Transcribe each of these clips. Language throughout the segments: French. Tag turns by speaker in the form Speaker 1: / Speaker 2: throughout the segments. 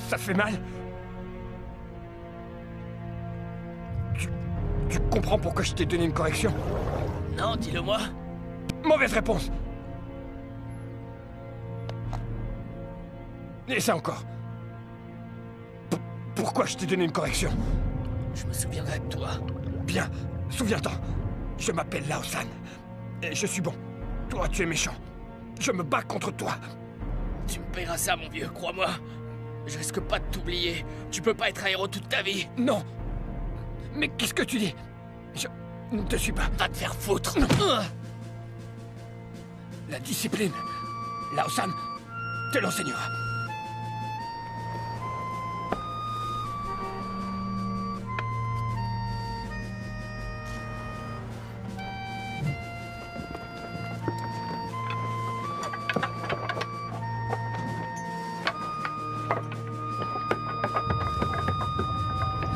Speaker 1: Ça fait mal? Tu comprends pourquoi je t'ai donné une correction?
Speaker 2: Non, dis-le-moi.
Speaker 1: Mauvaise réponse. Et ça encore. Pourquoi je t'ai donné une correction?
Speaker 2: Je me souviendrai de toi.
Speaker 1: Bien, souviens-t'en. Je m'appelle Lao San. Et je suis bon. Toi, tu es méchant. Je me bats contre toi.
Speaker 2: Tu me paieras ça, mon vieux, crois-moi. Je risque pas de t'oublier. Tu peux pas être un héros toute ta vie.
Speaker 1: Non. Mais qu'est-ce que tu dis? Je ne te suis pas.
Speaker 2: Va te faire foutre.
Speaker 1: La discipline, Lao San te l'enseignera.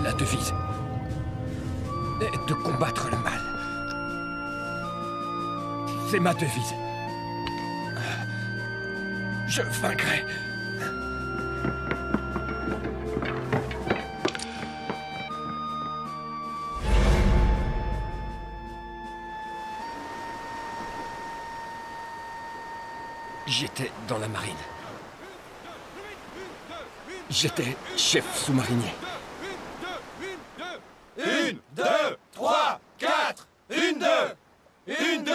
Speaker 1: La devise est de combattre le mal. C'est ma devise. Je vaincrai. J'étais dans la marine. J'étais chef sous-marinier.
Speaker 3: 1, 2, 3, 4, 1, 2, 1, 2.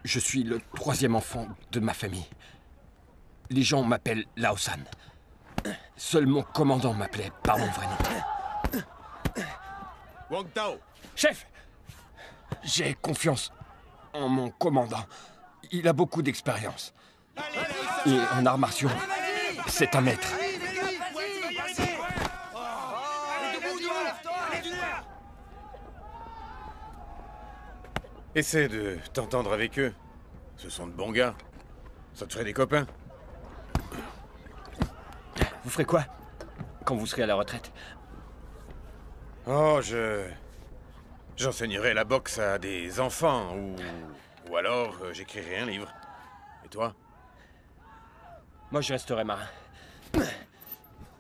Speaker 1: Je suis le troisième enfant de ma famille. Les gens m'appellent Lao San. Seul mon commandant m'appelait par mon vrai nom.
Speaker 3: Wang Tao.
Speaker 1: Chef, j'ai confiance en mon commandant. Il a beaucoup d'expérience. Et en arts martiaux, c'est un maître.
Speaker 3: Essaie de t'entendre avec eux. Ce sont de bons gars. Ça te ferait des copains.
Speaker 1: Vous ferez quoi quand vous serez à la retraite?
Speaker 3: Oh, j'enseignerai la boxe à des enfants ou alors j'écrirai un livre. Et toi?
Speaker 1: Moi, je resterai marin.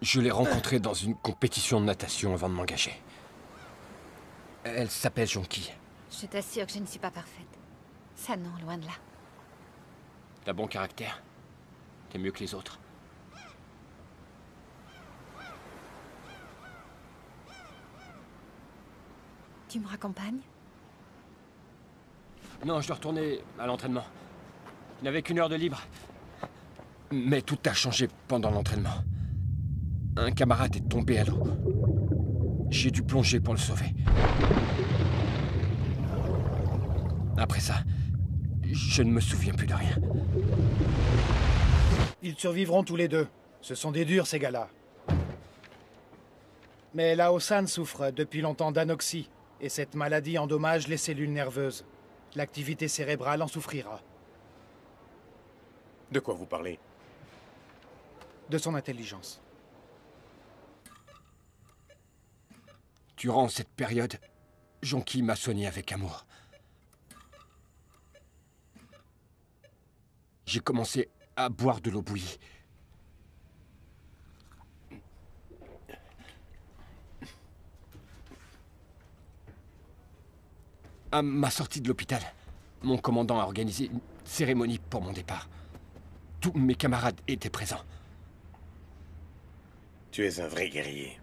Speaker 1: Je l'ai rencontrée dans une compétition de natation avant de m'engager. Elle s'appelle Jonki.
Speaker 4: Je t'assure que je ne suis pas parfaite. Ça non, loin de là.
Speaker 1: T'as bon caractère. T'es mieux que les autres.
Speaker 4: Tu me raccompagnes?
Speaker 1: Non, je dois retourner à l'entraînement. Il n'avait qu'une heure de libre. Mais tout a changé pendant l'entraînement. Un camarade est tombé à l'eau. J'ai dû plonger pour le sauver. Après ça, je ne me souviens plus de rien.
Speaker 5: Ils survivront tous les deux. Ce sont des durs, ces gars-là. Mais Lao San souffre depuis longtemps d'anoxie, et cette maladie endommage les cellules nerveuses. L'activité cérébrale en souffrira.
Speaker 3: De quoi vous parlez?
Speaker 5: De son intelligence.
Speaker 1: Durant cette période, Jonqui m'a soigné avec amour. J'ai commencé à boire de l'eau bouillie. À ma sortie de l'hôpital, mon commandant a organisé une cérémonie pour mon départ. Tous mes camarades étaient présents.
Speaker 3: Tu es un vrai guerrier.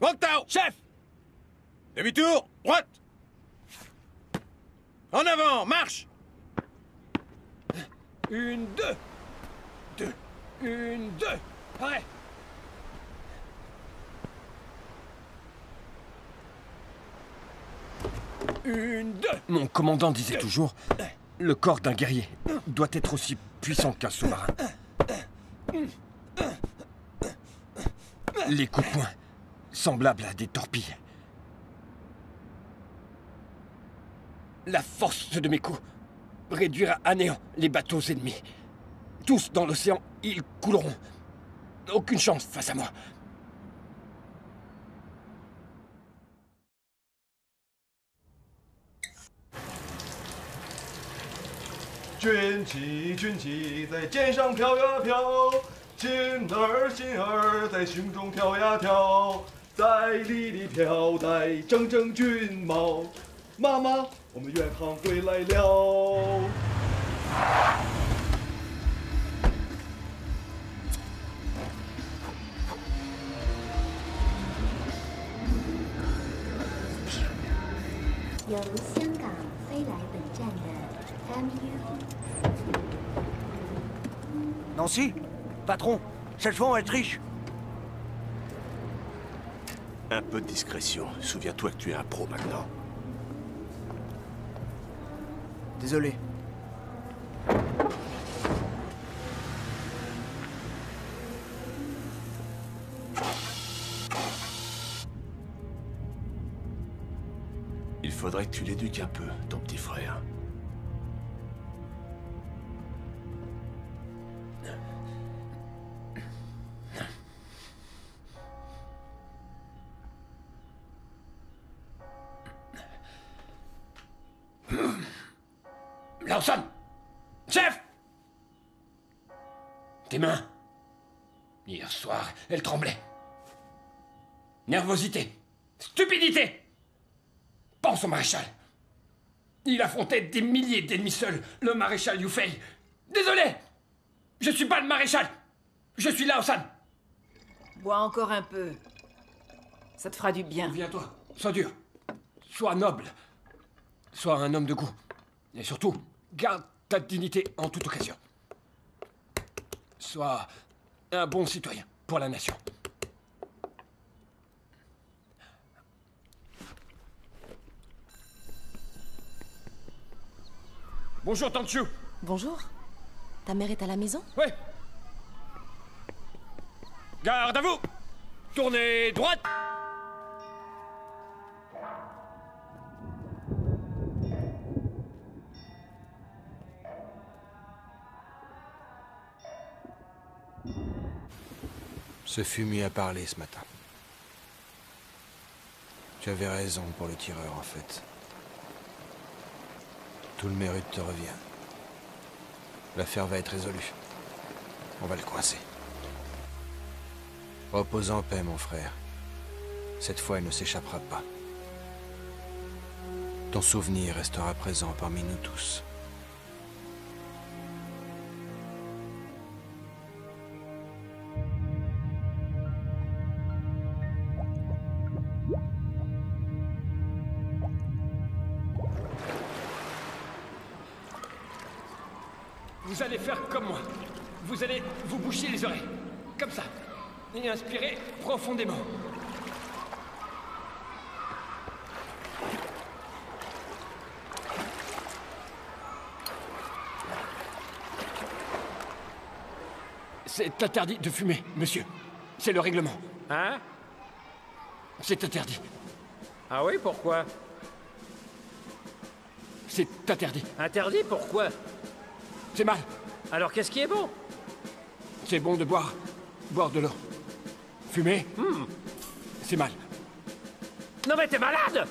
Speaker 3: Wangtao!
Speaker 1: Chef!
Speaker 3: Demi-tour, droite! En avant, marche!
Speaker 1: 1, 2. 2. 1, 2. Arrête! Une, 2. Mon commandant disait toujours, le corps d'un guerrier doit être aussi puissant qu'un sous-marin. Les coups de poing, semblables à des torpilles. La force de mes coups réduira à néant les bateaux ennemis. Tous dans l'océan, ils couleront. Aucune chance face à moi. «
Speaker 6: 军旗在肩上飘呀飘，心儿在胸中跳呀跳，在里里飘带铮铮军帽。妈妈，我们远航回来了。”
Speaker 7: 由香港飞来本站的 MU。
Speaker 8: Nancy? Patron, cette fois on triche.
Speaker 3: Un peu de discrétion. Souviens-toi que tu es un pro maintenant.
Speaker 8: Désolé.
Speaker 3: Il faudrait que tu l'éduques un peu, ton petit frère.
Speaker 1: Lawson! Chef! Tes mains. Hier soir, elles tremblaient. Nervosité. Stupidité. Pense au maréchal. Il affrontait des milliers d'ennemis seuls, le maréchal Liu Fei. Désolé! Je suis pas le maréchal! Je suis Lawson!
Speaker 9: Bois encore un peu. Ça te fera du bien.
Speaker 1: Viens-toi, sois dur. Sois noble. Sois un homme de goût. Et surtout, garde ta dignité en toute occasion. Sois un bon citoyen pour la nation. Bonjour, Tante Chu.
Speaker 10: Bonjour. Ta mère est à la maison?
Speaker 1: Oui. Garde à vous. Tournez droite.
Speaker 11: Ce fut mieux à parler ce matin. Tu avais raison pour le tireur, en fait. Tout le mérite te revient. L'affaire va être résolue. On va le coincer. Repose en paix, mon frère. Cette fois, il ne s'échappera pas. Ton souvenir restera présent parmi nous tous.
Speaker 1: Vous allez faire comme moi. Vous allez vous boucher les oreilles. Comme ça. Et inspirez profondément. C'est interdit de fumer, monsieur. C'est le règlement.
Speaker 12: Hein?
Speaker 1: C'est interdit.
Speaker 12: Ah oui, pourquoi?
Speaker 1: C'est interdit.
Speaker 12: Interdit? Pourquoi?
Speaker 1: C'est mal.
Speaker 12: Alors qu'est-ce qui est bon?
Speaker 1: C'est bon de boire. Boire de l'eau. Fumer. C'est mal.
Speaker 12: Non mais t'es malade!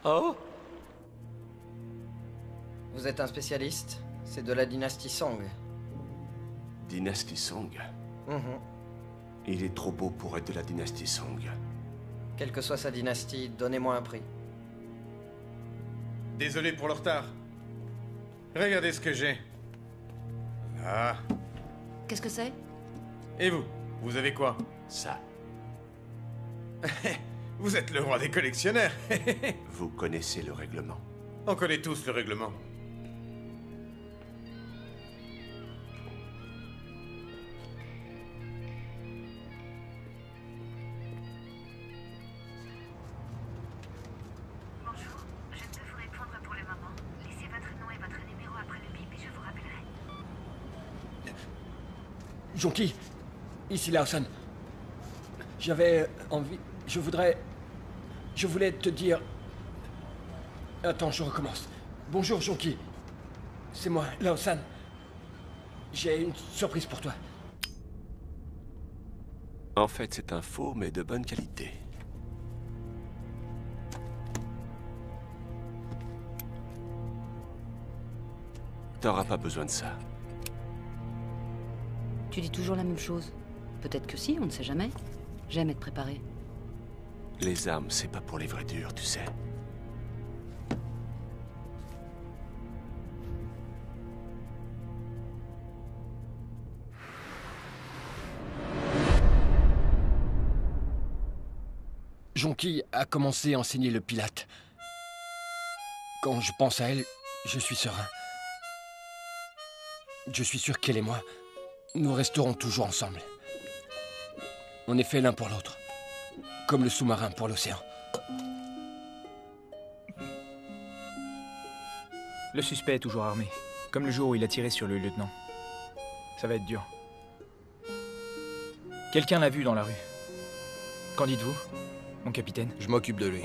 Speaker 13: Oh? Vous êtes un spécialiste? C'est de la dynastie Song.
Speaker 14: Dynastie Song? Il est trop beau pour être de la dynastie Song.
Speaker 13: Quelle que soit sa dynastie, donnez-moi un prix.
Speaker 3: Désolé pour le retard. Regardez ce que j'ai. Ah.
Speaker 10: Qu'est-ce que c'est?
Speaker 3: Et vous? Vous avez quoi?
Speaker 14: Ça.
Speaker 3: Vous êtes le roi des collectionneurs.
Speaker 14: Vous connaissez le règlement.
Speaker 3: On connaît tous le règlement.
Speaker 15: Bonjour, je ne peux vous répondre pour le moment. Laissez votre nom et votre numéro après le bip et je vous rappellerai.
Speaker 1: Jonki, ici Lawson. J'avais envie... Je voulais te dire... Attends, je recommence. Bonjour, Jonki. C'est moi, Lawson. J'ai une surprise pour toi.
Speaker 14: En fait, c'est un faux, mais de bonne qualité. T'auras pas besoin de ça.
Speaker 10: Tu dis toujours la même chose. Peut-être que si, on ne sait jamais. J'aime être préparé.
Speaker 14: Les armes, c'est pas pour les vrais durs, tu sais.
Speaker 1: Jonki a commencé à enseigner le pilate. Quand je pense à elle, je suis serein. Je suis sûr qu'elle et moi, nous resterons toujours ensemble. On est fait l'un pour l'autre. Comme le sous-marin pour l'océan.
Speaker 16: Le suspect est toujours armé. Comme le jour où il a tiré sur le lieutenant. Ça va être dur. Quelqu'un l'a vu dans la rue. Qu'en dites-vous, mon capitaine?
Speaker 11: Je m'occupe de lui.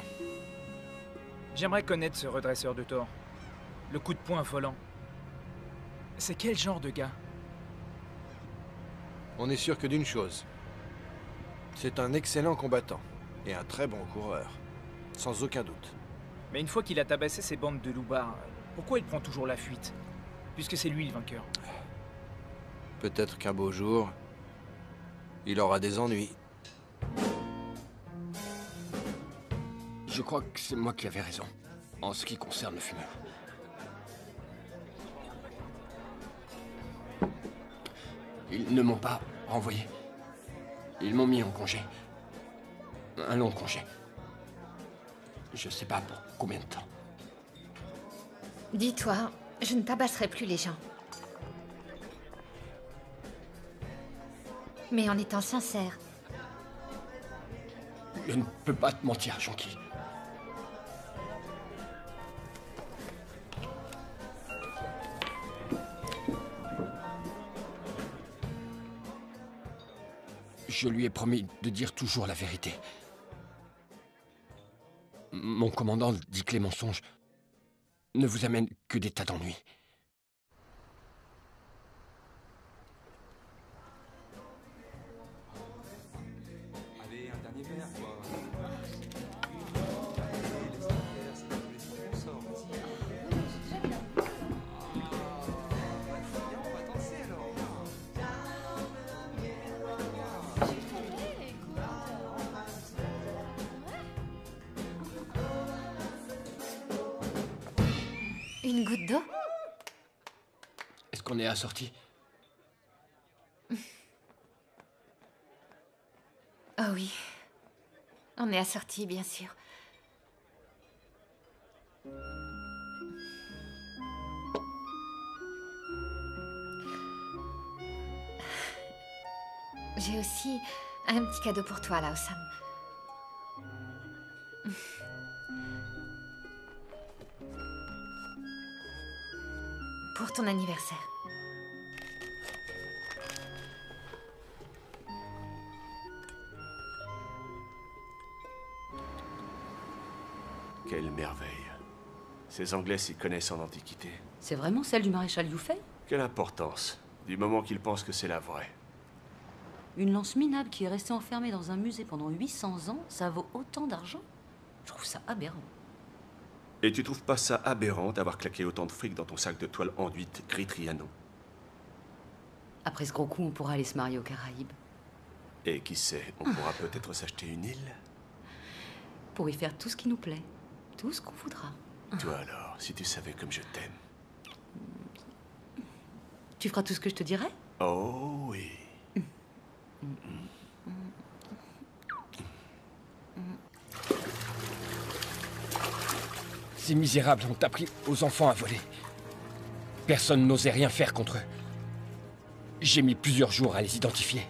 Speaker 16: J'aimerais connaître ce redresseur de tort. Le coup de poing affolant. C'est quel genre de gars?
Speaker 11: On est sûr que d'une chose. C'est un excellent combattant. Et un très bon coureur. Sans aucun doute.
Speaker 16: Mais une fois qu'il a tabassé ces bandes de loupards, pourquoi il prend toujours la fuite? Puisque c'est lui le vainqueur.
Speaker 11: Peut-être qu'un beau jour, il aura des ennuis.
Speaker 1: Je crois que c'est moi qui avais raison, en ce qui concerne le fumeur. Ils ne m'ont pas renvoyé. Ils m'ont mis en congé. Un long congé. Je sais pas pour combien de temps.
Speaker 4: Dis-toi, je ne tabasserai plus les gens. Mais en étant sincère.
Speaker 1: Je ne peux pas te mentir, Jonki. Je lui ai promis de dire toujours la vérité. Mon commandant dit que les mensonges ne vous amènent que des tas d'ennuis.
Speaker 17: Allez, un dernier verre, quoi.
Speaker 4: Une goutte d'eau?
Speaker 1: Est-ce qu'on est assorti?
Speaker 4: Oh oui. On est assorti, bien sûr. J'ai aussi un petit cadeau pour toi, Lawson. Pour ton anniversaire.
Speaker 14: Quelle merveille. Ces Anglais s'y connaissent en antiquité.
Speaker 10: C'est vraiment celle du maréchal Yufei?
Speaker 14: Quelle importance, du moment qu'ils pensent que c'est la vraie.
Speaker 10: Une lance minable qui est restée enfermée dans un musée pendant 800 ans, ça vaut autant d'argent? Je trouve ça aberrant.
Speaker 14: Et tu trouves pas ça aberrant d'avoir claqué autant de fric dans ton sac de toile enduite gris Trianon?
Speaker 10: Après ce gros coup, on pourra aller se marier aux Caraïbes.
Speaker 14: Et qui sait, on pourra peut-être s'acheter une île?
Speaker 10: Pour y faire tout ce qui nous plaît. Tout ce qu'on voudra.
Speaker 14: Toi alors, si tu savais comme je t'aime.
Speaker 10: Tu feras tout ce que je te dirai?
Speaker 14: Oh oui.
Speaker 1: Ces misérables ont appris aux enfants à voler. Personne n'osait rien faire contre eux. J'ai mis plusieurs jours à les identifier.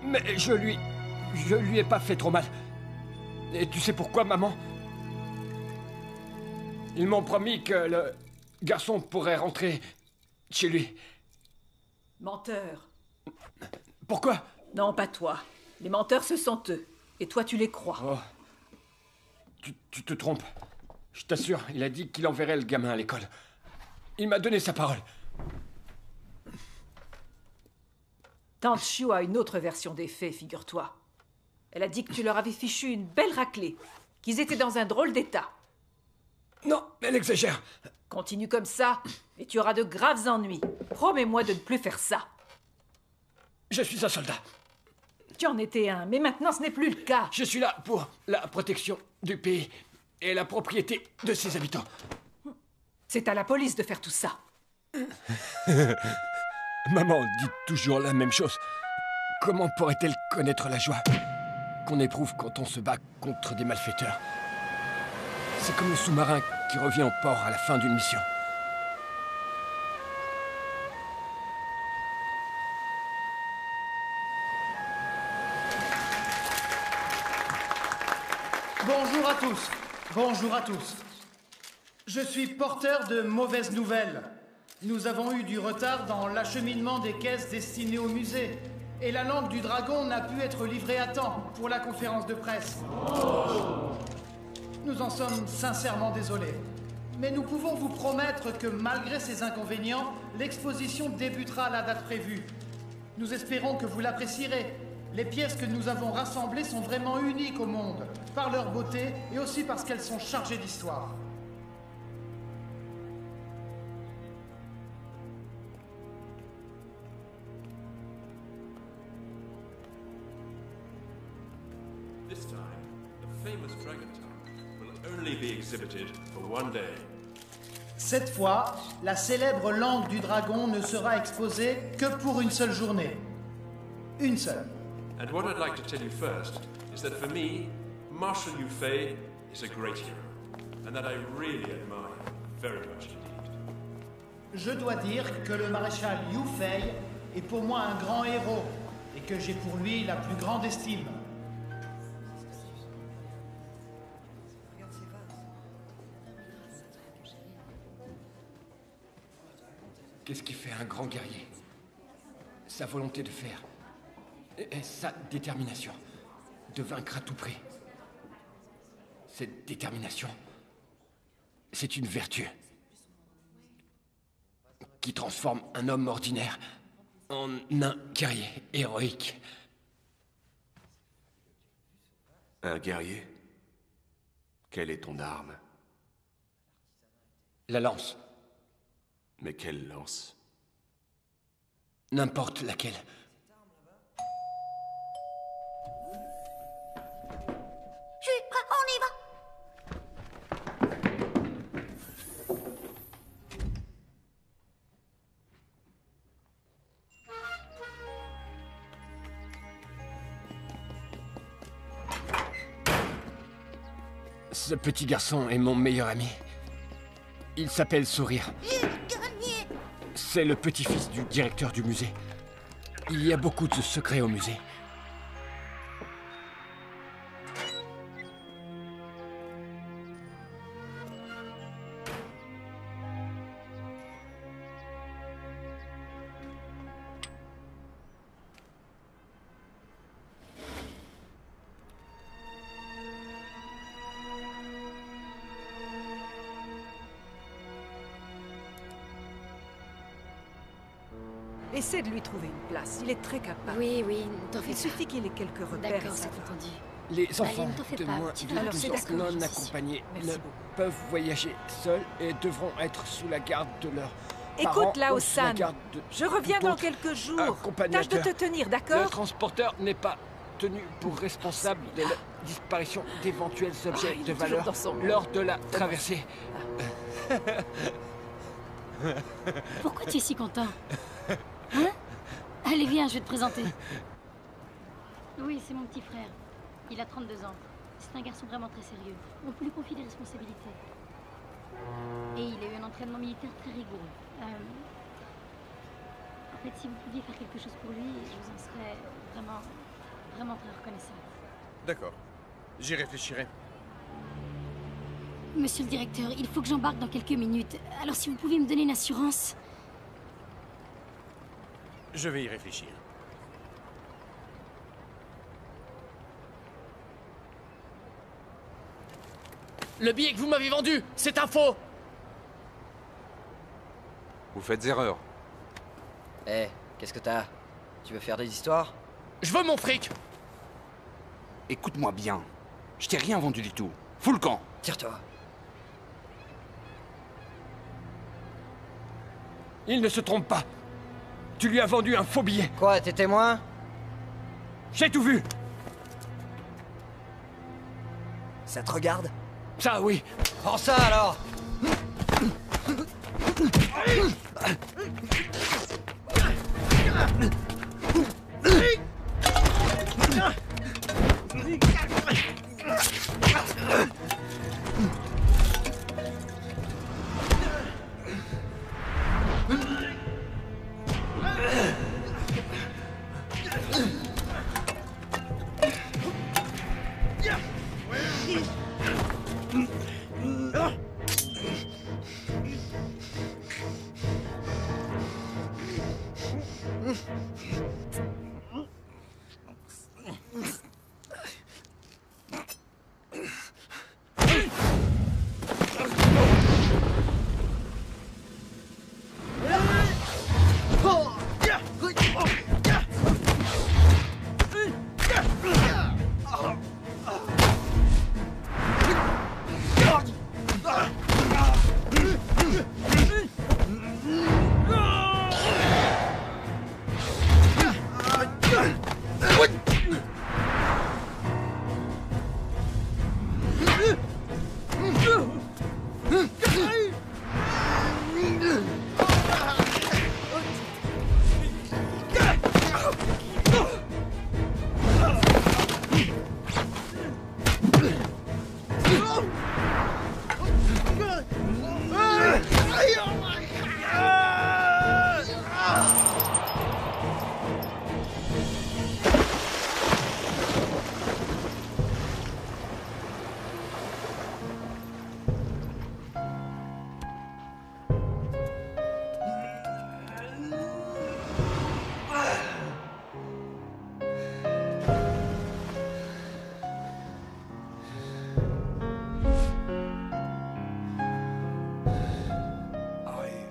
Speaker 1: Mais je lui ai pas fait trop mal. Et tu sais pourquoi, maman? Ils m'ont promis que le garçon pourrait rentrer chez lui.
Speaker 9: Menteur.
Speaker 1: Pourquoi?
Speaker 9: Non, pas toi. Les menteurs, ce sont eux. Et toi, tu les crois.
Speaker 1: Oh. Tu te trompes. Je t'assure, il a dit qu'il enverrait le gamin à l'école. Il m'a donné sa parole.
Speaker 9: Tante Chiu a une autre version des faits, figure-toi. Elle a dit que tu leur avais fichu une belle raclée, qu'ils étaient dans un drôle d'état.
Speaker 1: Non, elle exagère.
Speaker 9: Continue comme ça, et tu auras de graves ennuis. Promets-moi de ne plus faire ça.
Speaker 1: Je suis un soldat.
Speaker 9: Tu en étais un, mais maintenant ce n'est plus le cas.
Speaker 1: Je suis là pour la protection du pays et la propriété de ses habitants.
Speaker 9: C'est à la police de faire tout ça.
Speaker 1: Maman dit toujours la même chose. Comment pourrait-elle connaître la joie qu'on éprouve quand on se bat contre des malfaiteurs? C'est comme le sous-marin qui revient au port à la fin d'une mission.
Speaker 5: Bonjour à tous. Bonjour à tous. Je suis porteur de mauvaises nouvelles. Nous avons eu du retard dans l'acheminement des caisses destinées au musée. Et la langue du dragon n'a pu être livrée à temps pour la conférence de presse. Nous en sommes sincèrement désolés. Mais nous pouvons vous promettre que malgré ces inconvénients, l'exposition débutera à la date prévue. Nous espérons que vous l'apprécierez. Les pièces que nous avons rassemblées sont vraiment uniques au monde, par leur beauté et aussi parce qu'elles sont chargées d'histoire.
Speaker 18: This time, the famous Dragon Tower will only be exhibited for one day.
Speaker 5: Cette fois, la célèbre langue du dragon ne sera exposée que pour une seule journée. Une seule.
Speaker 18: And what I'd like to tell you first is that for me, Marshal Yufei is a great hero, and that I really admire him very much indeed.
Speaker 5: Je dois dire que le maréchal Yufei est pour moi un grand héros et que j'ai pour lui la plus grande estime.
Speaker 1: Qu'est-ce qui fait un grand guerrier? Sa volonté de faire. Et sa détermination. De vaincre à tout prix. Cette détermination, c'est une vertu. qui transforme un homme ordinaire en un guerrier héroïque.
Speaker 14: Un guerrier? Quelle est ton arme?
Speaker 1: La lance.
Speaker 14: Mais quelle lance?
Speaker 1: N'importe laquelle.
Speaker 7: Je suis prêt, on y va.
Speaker 1: Ce petit garçon est mon meilleur ami. Il s'appelle Sourire. C'est le petit-fils du directeur du musée. Il y a beaucoup de secrets au musée.
Speaker 9: Essaie de lui trouver une place. Il est très capable.
Speaker 4: Oui, t'en fais
Speaker 9: Il
Speaker 4: pas.
Speaker 9: suffit qu'il ait quelques repères.
Speaker 4: D'accord,
Speaker 9: et ça
Speaker 4: c'est
Speaker 9: va.
Speaker 4: entendu.
Speaker 1: Les
Speaker 4: Bah,
Speaker 1: enfants
Speaker 4: ne t'en fais
Speaker 1: de
Speaker 4: pas,
Speaker 1: moins
Speaker 4: tu
Speaker 1: de
Speaker 4: vas- Alors,
Speaker 1: 12
Speaker 4: c'est
Speaker 1: ans
Speaker 4: d'accord,
Speaker 1: non
Speaker 4: je suis
Speaker 1: accompagnés
Speaker 9: Merci
Speaker 1: ne
Speaker 9: beaucoup.
Speaker 1: peuvent voyager seuls et devront être sous la garde de leurs parents
Speaker 9: Écoute,
Speaker 1: ou sous la
Speaker 9: Lao-san,
Speaker 1: garde de
Speaker 9: je reviens dans
Speaker 1: d'autres
Speaker 9: quelques jours.
Speaker 1: accompagnateurs.
Speaker 9: Tâche de te tenir,
Speaker 1: Le
Speaker 9: d'accord?
Speaker 1: transporteur n'est pas tenu pour responsable de la disparition d'éventuels objets
Speaker 9: il est
Speaker 1: de
Speaker 9: toujours
Speaker 1: valeur
Speaker 9: dans son monde.
Speaker 1: lors de la traversée.
Speaker 19: Pourquoi tu es si content? Hein? Allez, viens, je vais te présenter. Oui, c'est mon petit frère. Il a 32 ans. C'est un garçon vraiment très sérieux. On peut lui confier des responsabilités. Et il a eu un entraînement militaire très rigoureux. En fait, si vous pouviez faire quelque chose pour lui, je vous en serais vraiment, vraiment très reconnaissante.
Speaker 3: D'accord. J'y réfléchirai.
Speaker 19: Monsieur le directeur, il faut que j'embarque dans quelques minutes. Alors si vous pouvez me donner une assurance...
Speaker 3: Je vais y réfléchir.
Speaker 2: Le billet que vous m'avez vendu, c'est un faux!
Speaker 17: Vous faites erreur.
Speaker 13: Eh, qu'est-ce que t'as? Tu veux faire des histoires?
Speaker 2: Je veux mon fric!
Speaker 20: Écoute-moi bien. Je t'ai rien vendu du tout. Fous le camp.
Speaker 13: Tire-toi.
Speaker 1: Il ne se trompe pas. Tu lui as vendu un faux billet.
Speaker 13: Quoi, t'es témoin?
Speaker 1: J'ai tout vu.
Speaker 13: Ça te regarde?
Speaker 1: Ça, oui.
Speaker 13: Prends ça alors!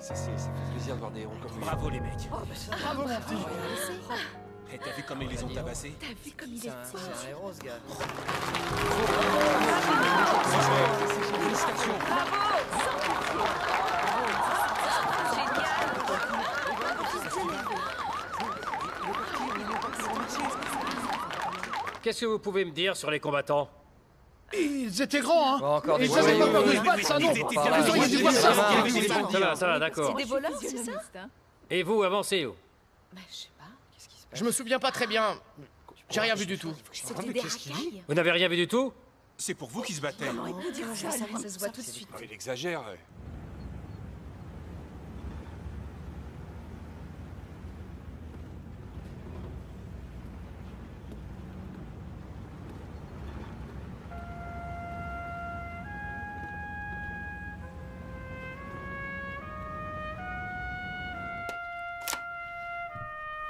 Speaker 11: Cécile, ça fait plaisir de voir des héros comme vous.
Speaker 12: Bravo les mecs.
Speaker 9: Oh, bah ça
Speaker 5: Bravo, mon petit.
Speaker 12: Et t'as vu comme ils les ont tabassés?
Speaker 19: T'as vu comme il est fort?
Speaker 13: C'est un héros, ce gars.
Speaker 12: Félicitations. Qu'est-ce que vous pouvez me dire sur les combattants?
Speaker 5: Ils étaient grands, hein.
Speaker 13: Encore des
Speaker 5: ils avaient pas peur de se battre, ça, non. Vous auriez dû voir ça.
Speaker 12: Ça va, d'accord.
Speaker 9: C'est des voleurs, c'est ça?
Speaker 12: Et vous, avancez où?
Speaker 9: Bah, je sais pas.
Speaker 13: Qu'est-ce qui se passe?
Speaker 2: Je me souviens pas très bien. J'ai rien vu du tout.
Speaker 19: C'était des racailles.
Speaker 12: Vous n'avez rien vu du tout?
Speaker 17: C'est pour vous qui se battaient.
Speaker 19: Comment il peut dire ça?
Speaker 9: Ça se voit tout de suite.
Speaker 11: Il exagère.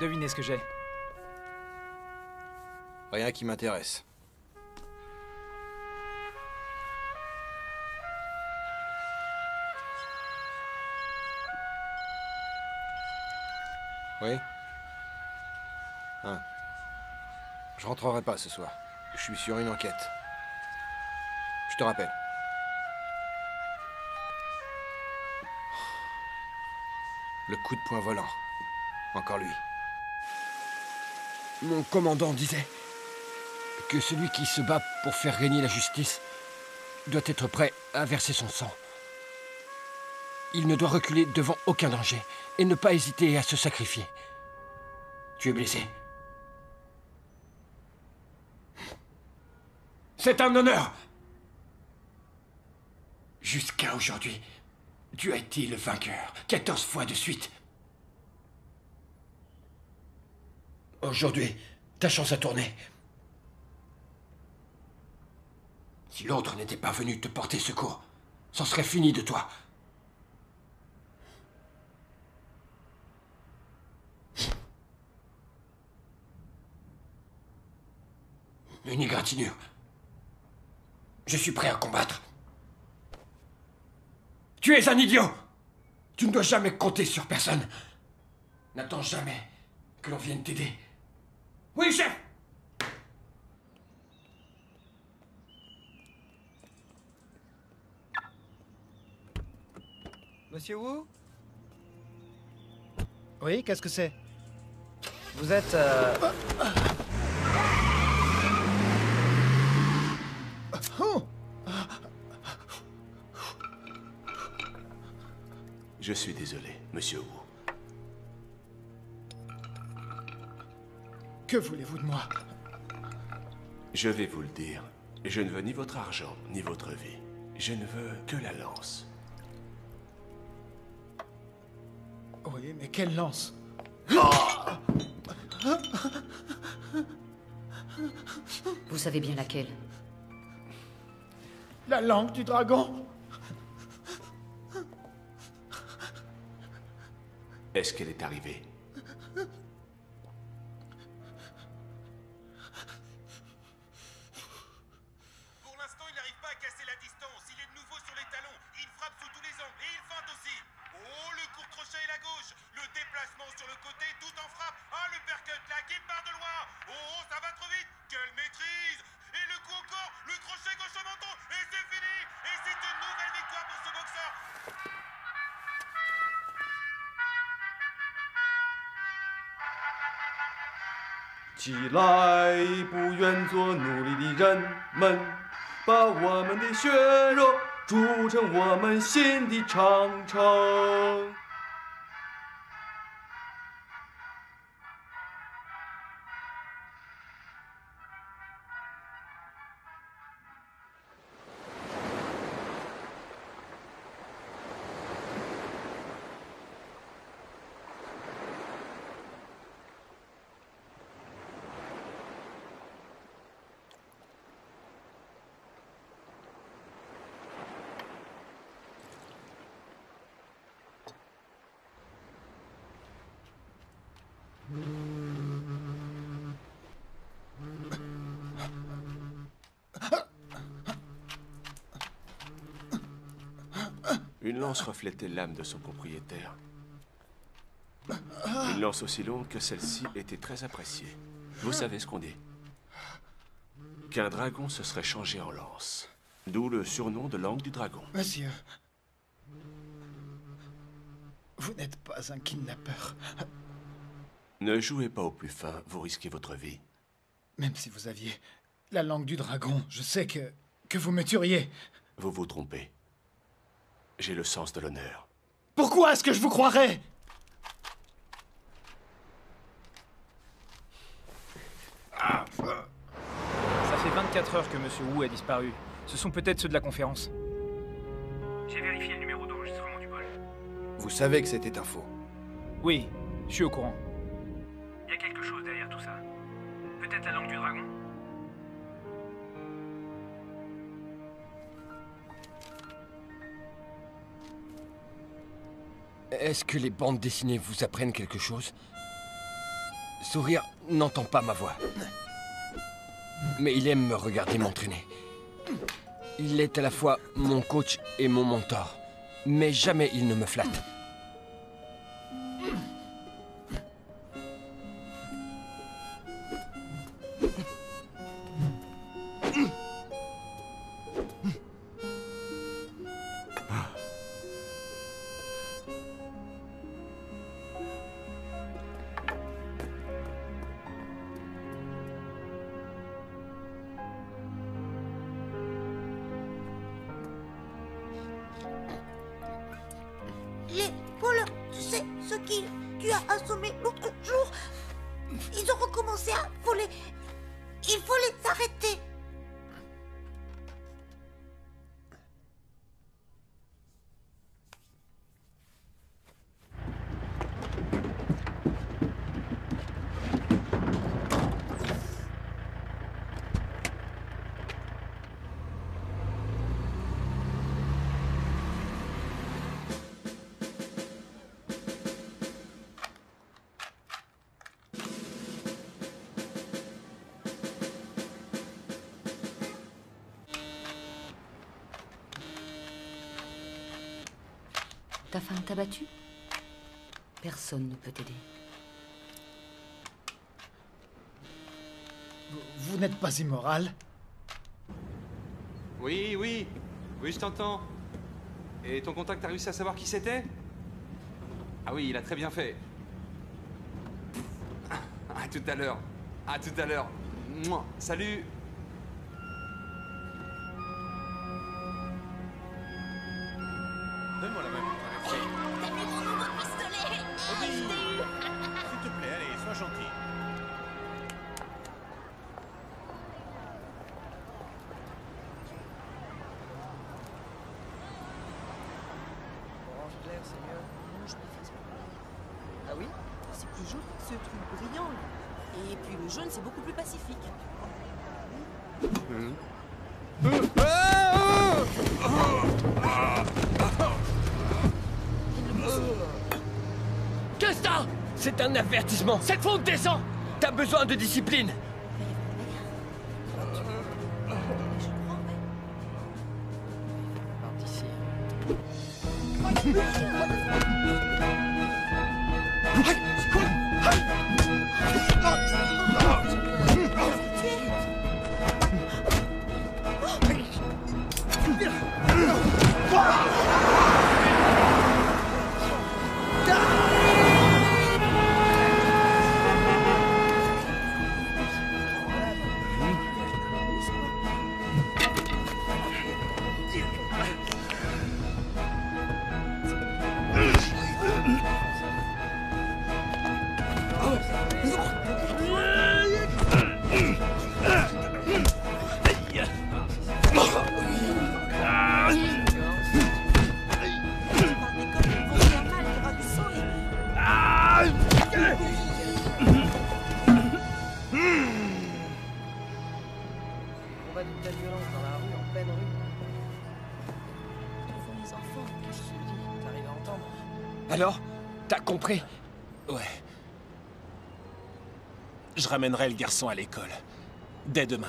Speaker 16: Devinez ce que j'ai.
Speaker 11: Rien qui m'intéresse. Oui? Hein. Je rentrerai pas ce soir. Je suis sur une enquête. Je te rappelle. Le coup de poing volant. Encore lui.
Speaker 1: Mon commandant disait que celui qui se bat pour faire régner la justice doit être prêt à verser son sang. Il ne doit reculer devant aucun danger et ne pas hésiter à se sacrifier. Tu es blessé. C'est un honneur. Jusqu'à aujourd'hui, tu as été le vainqueur 14 fois de suite. Aujourd'hui, ta chance a tourné. Si l'autre n'était pas venu te porter secours, c'en serait fini de toi. Une égratignure. Je suis prêt à combattre. Tu es un idiot! Tu ne dois jamais compter sur personne. N'attends jamais que l'on vienne t'aider. Oui, chef!
Speaker 13: Monsieur Wu?
Speaker 5: Oui, qu'est-ce que c'est?
Speaker 13: Vous êtes...
Speaker 5: Oh!
Speaker 14: Je suis désolé, monsieur Wu.
Speaker 5: Que voulez-vous de moi?
Speaker 14: Je vais vous le dire. Je ne veux ni votre argent, ni votre vie. Je ne veux que la lance.
Speaker 5: Oui, mais quelle lance?
Speaker 10: Vous savez bien laquelle?
Speaker 5: La langue du dragon?
Speaker 14: Est-ce qu'elle est arrivée?
Speaker 3: Pour l'instant, il n'arrive pas à casser la distance. Il est de nouveau sur les talons. Il frappe sous tous les angles et il feinte aussi. Oh, le court crochet et la gauche. Le déplacement sur le côté tout en frappe. Ah, le percut là qui part de loin. Oh, ça va trop vite. Quelle maîtrise. Et le coup encore. Le crochet gauche au menton. Et c'est fini. Et c'est une nouvelle victoire pour ce boxeur.
Speaker 6: 起来，不愿做奴隶的人们，把我们的血肉筑成我们新的长城。
Speaker 14: Une lance reflétait l'âme de son propriétaire. Une lance aussi longue que celle-ci était très appréciée. Vous savez ce qu'on dit? Qu'un dragon se serait changé en lance. D'où le surnom de langue du dragon.
Speaker 5: Monsieur, vous n'êtes pas un kidnappeur.
Speaker 14: Ne jouez pas au plus fin, vous risquez votre vie.
Speaker 5: Même si vous aviez la langue du dragon, je sais que vous me tueriez.
Speaker 14: Vous vous trompez. J'ai le sens de l'honneur.
Speaker 5: Pourquoi est-ce que je vous croirais?
Speaker 16: Ça fait 24 heures que Monsieur Wu a disparu. Ce sont peut-être ceux de la conférence.
Speaker 17: J'ai vérifié le numéro d'enregistrement du vol.
Speaker 11: Vous savez que c'était un faux.
Speaker 16: Oui, je suis au courant.
Speaker 17: Il y a quelque chose derrière tout ça. Peut-être la langue du dragon.
Speaker 1: Est-ce que les bandes dessinées vous apprennent quelque chose? Sourire n'entend pas ma voix. Mais il aime me regarder m'entraîner. Il est à la fois mon coach et mon mentor. Mais jamais il ne me flatte.
Speaker 21: Les voleurs, tu sais, ceux qui tu as assommés l'autre jour, ils ont recommencé à voler. Il faut les arrêter.
Speaker 10: Ta femme t'a battu? Personne ne peut t'aider.
Speaker 5: Vous n'êtes pas immoral?
Speaker 17: Oui, oui. Oui, je t'entends. Et ton contact a réussi à savoir qui c'était? Ah oui, il a très bien fait. À tout à l'heure. À tout à l'heure. Mouah. Salut.
Speaker 3: Donne-moi la main pour traverser.
Speaker 21: T'as mis mon nouveau pistolet.
Speaker 3: Oui. S'il te plaît, allez, sois gentil.
Speaker 22: Orange clair, c'est mieux. Non, je préfère ça. Ah oui? C'est plus joli que ce truc brillant, là. Et puis le jaune, c'est beaucoup plus pacifique.
Speaker 1: Qu'est-ce que t'as? C'est un avertissement. Cette faute descend. T'as besoin de discipline.
Speaker 22: Combat de telle violence dans la rue, en pleine rue. Devant les enfants, qu'est-ce que tu me dis? T'arrives à entendre?
Speaker 1: Alors? T'as compris?
Speaker 12: Ouais. Je ramènerai le garçon à l'école. Dès demain.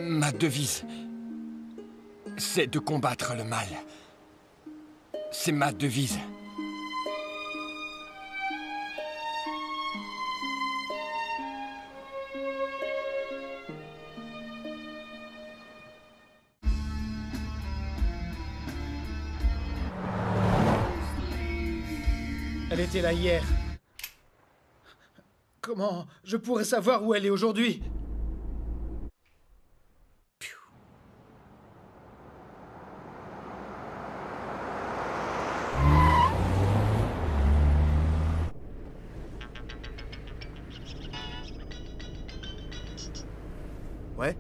Speaker 1: Ma devise, c'est de combattre le mal. C'est ma devise.
Speaker 5: Elle était là hier. Comment je pourrais savoir où elle est aujourd'hui?
Speaker 17: Ouais?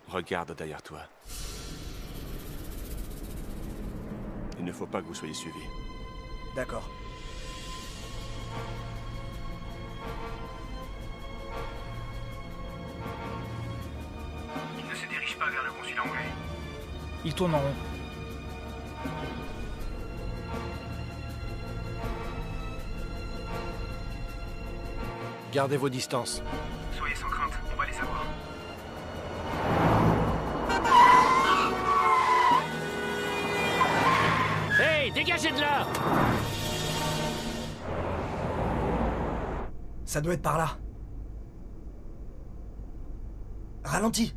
Speaker 14: Regarde derrière toi. Il ne faut pas que vous soyez suivis.
Speaker 17: D'accord.
Speaker 16: Il ne se dirige pas vers le consulat anglais. Il tourne en rond.
Speaker 11: Gardez vos distances.
Speaker 16: Soyez sans crainte, on va les avoir.
Speaker 2: Hey, dégagez de là!
Speaker 17: Ça doit être par là. Ralentis.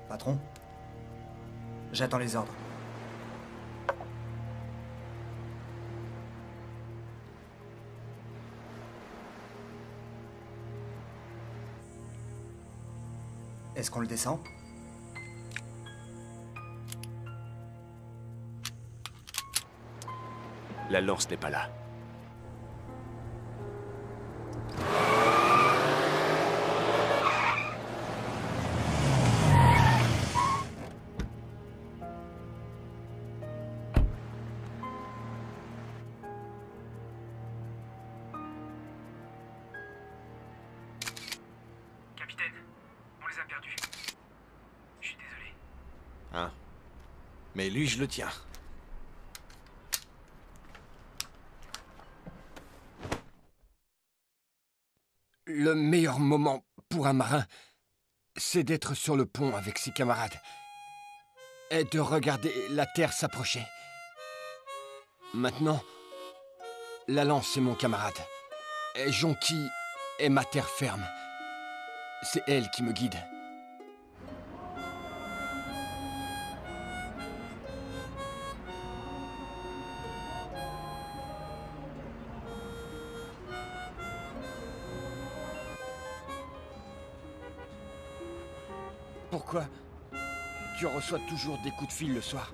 Speaker 17: Patron, j'attends les ordres. Est-ce qu'on le descend?
Speaker 14: La lance n'est pas là.
Speaker 16: Capitaine, on les a perdus. Je suis désolé.
Speaker 11: Hein? Mais lui, je le tiens.
Speaker 1: Le meilleur moment pour un marin, c'est d'être sur le pont avec ses camarades et de regarder la terre s'approcher. Maintenant, la lance est mon camarade et Jonquille est ma terre ferme. C'est elle qui me guide. Pourquoi tu reçois toujours des coups de fil le soir?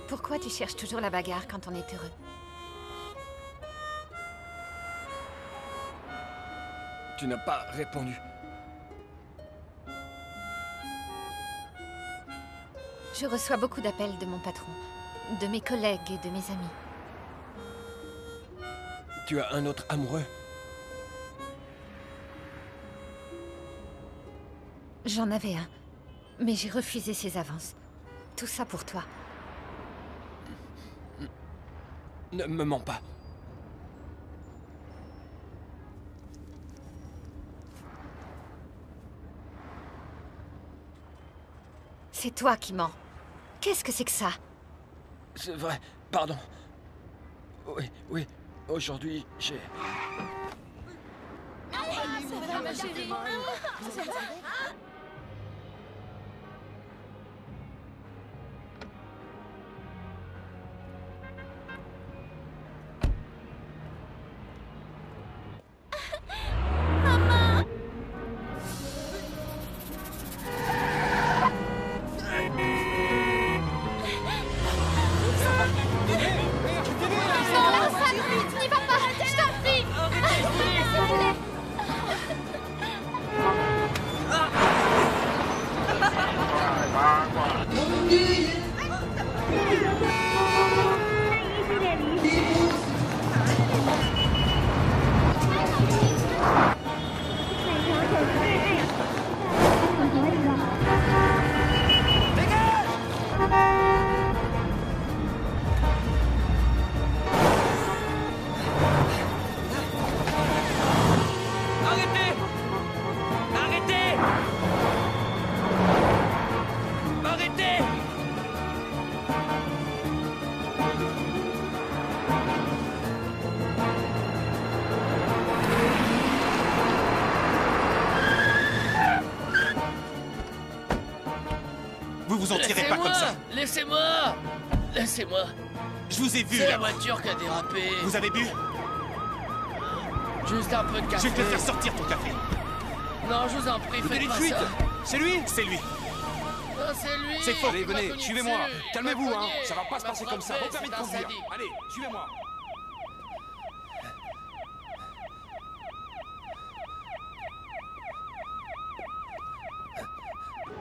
Speaker 4: Pourquoi tu cherches toujours la bagarre quand on est heureux?
Speaker 1: Tu n'as pas répondu.
Speaker 4: Je reçois beaucoup d'appels de mon patron, de mes collègues et de mes amis.
Speaker 1: Tu as un autre amoureux?
Speaker 4: J'en avais un, mais j'ai refusé ses avances. Tout ça pour toi.
Speaker 1: Ne me mens pas.
Speaker 4: C'est toi qui mens. Qu'est-ce que c'est que ça?
Speaker 1: C'est vrai, pardon. Oui, aujourd'hui, j'ai...
Speaker 19: Ma chérie.
Speaker 21: N'y va pas, je t'en prie. S'il vous plaît.
Speaker 12: vous en tirez pas comme ça.
Speaker 2: Laissez-moi. Laissez-moi.
Speaker 12: Je vous ai vu,
Speaker 2: C'est la
Speaker 12: là.
Speaker 2: voiture qui a dérapé.
Speaker 12: Vous avez bu?
Speaker 2: Juste un peu de café.
Speaker 12: Je vais te le faire sortir, ton café.
Speaker 2: Non, je vous en prie, faites pas ça.
Speaker 12: C'est lui? C'est lui.
Speaker 2: Non, c'est lui.
Speaker 12: C'est faux.
Speaker 20: Allez,
Speaker 2: Il m'a
Speaker 20: venez,
Speaker 2: cogné
Speaker 20: suivez-moi.
Speaker 2: dessus.
Speaker 20: Calmez-vous,
Speaker 2: Il m'a
Speaker 20: hein.
Speaker 2: cogné.
Speaker 20: Ça va pas se passer comme ça.
Speaker 2: frappé,
Speaker 20: Vos permis de
Speaker 2: c'est un
Speaker 20: conduire.
Speaker 2: sadique.
Speaker 20: Allez, suivez-moi.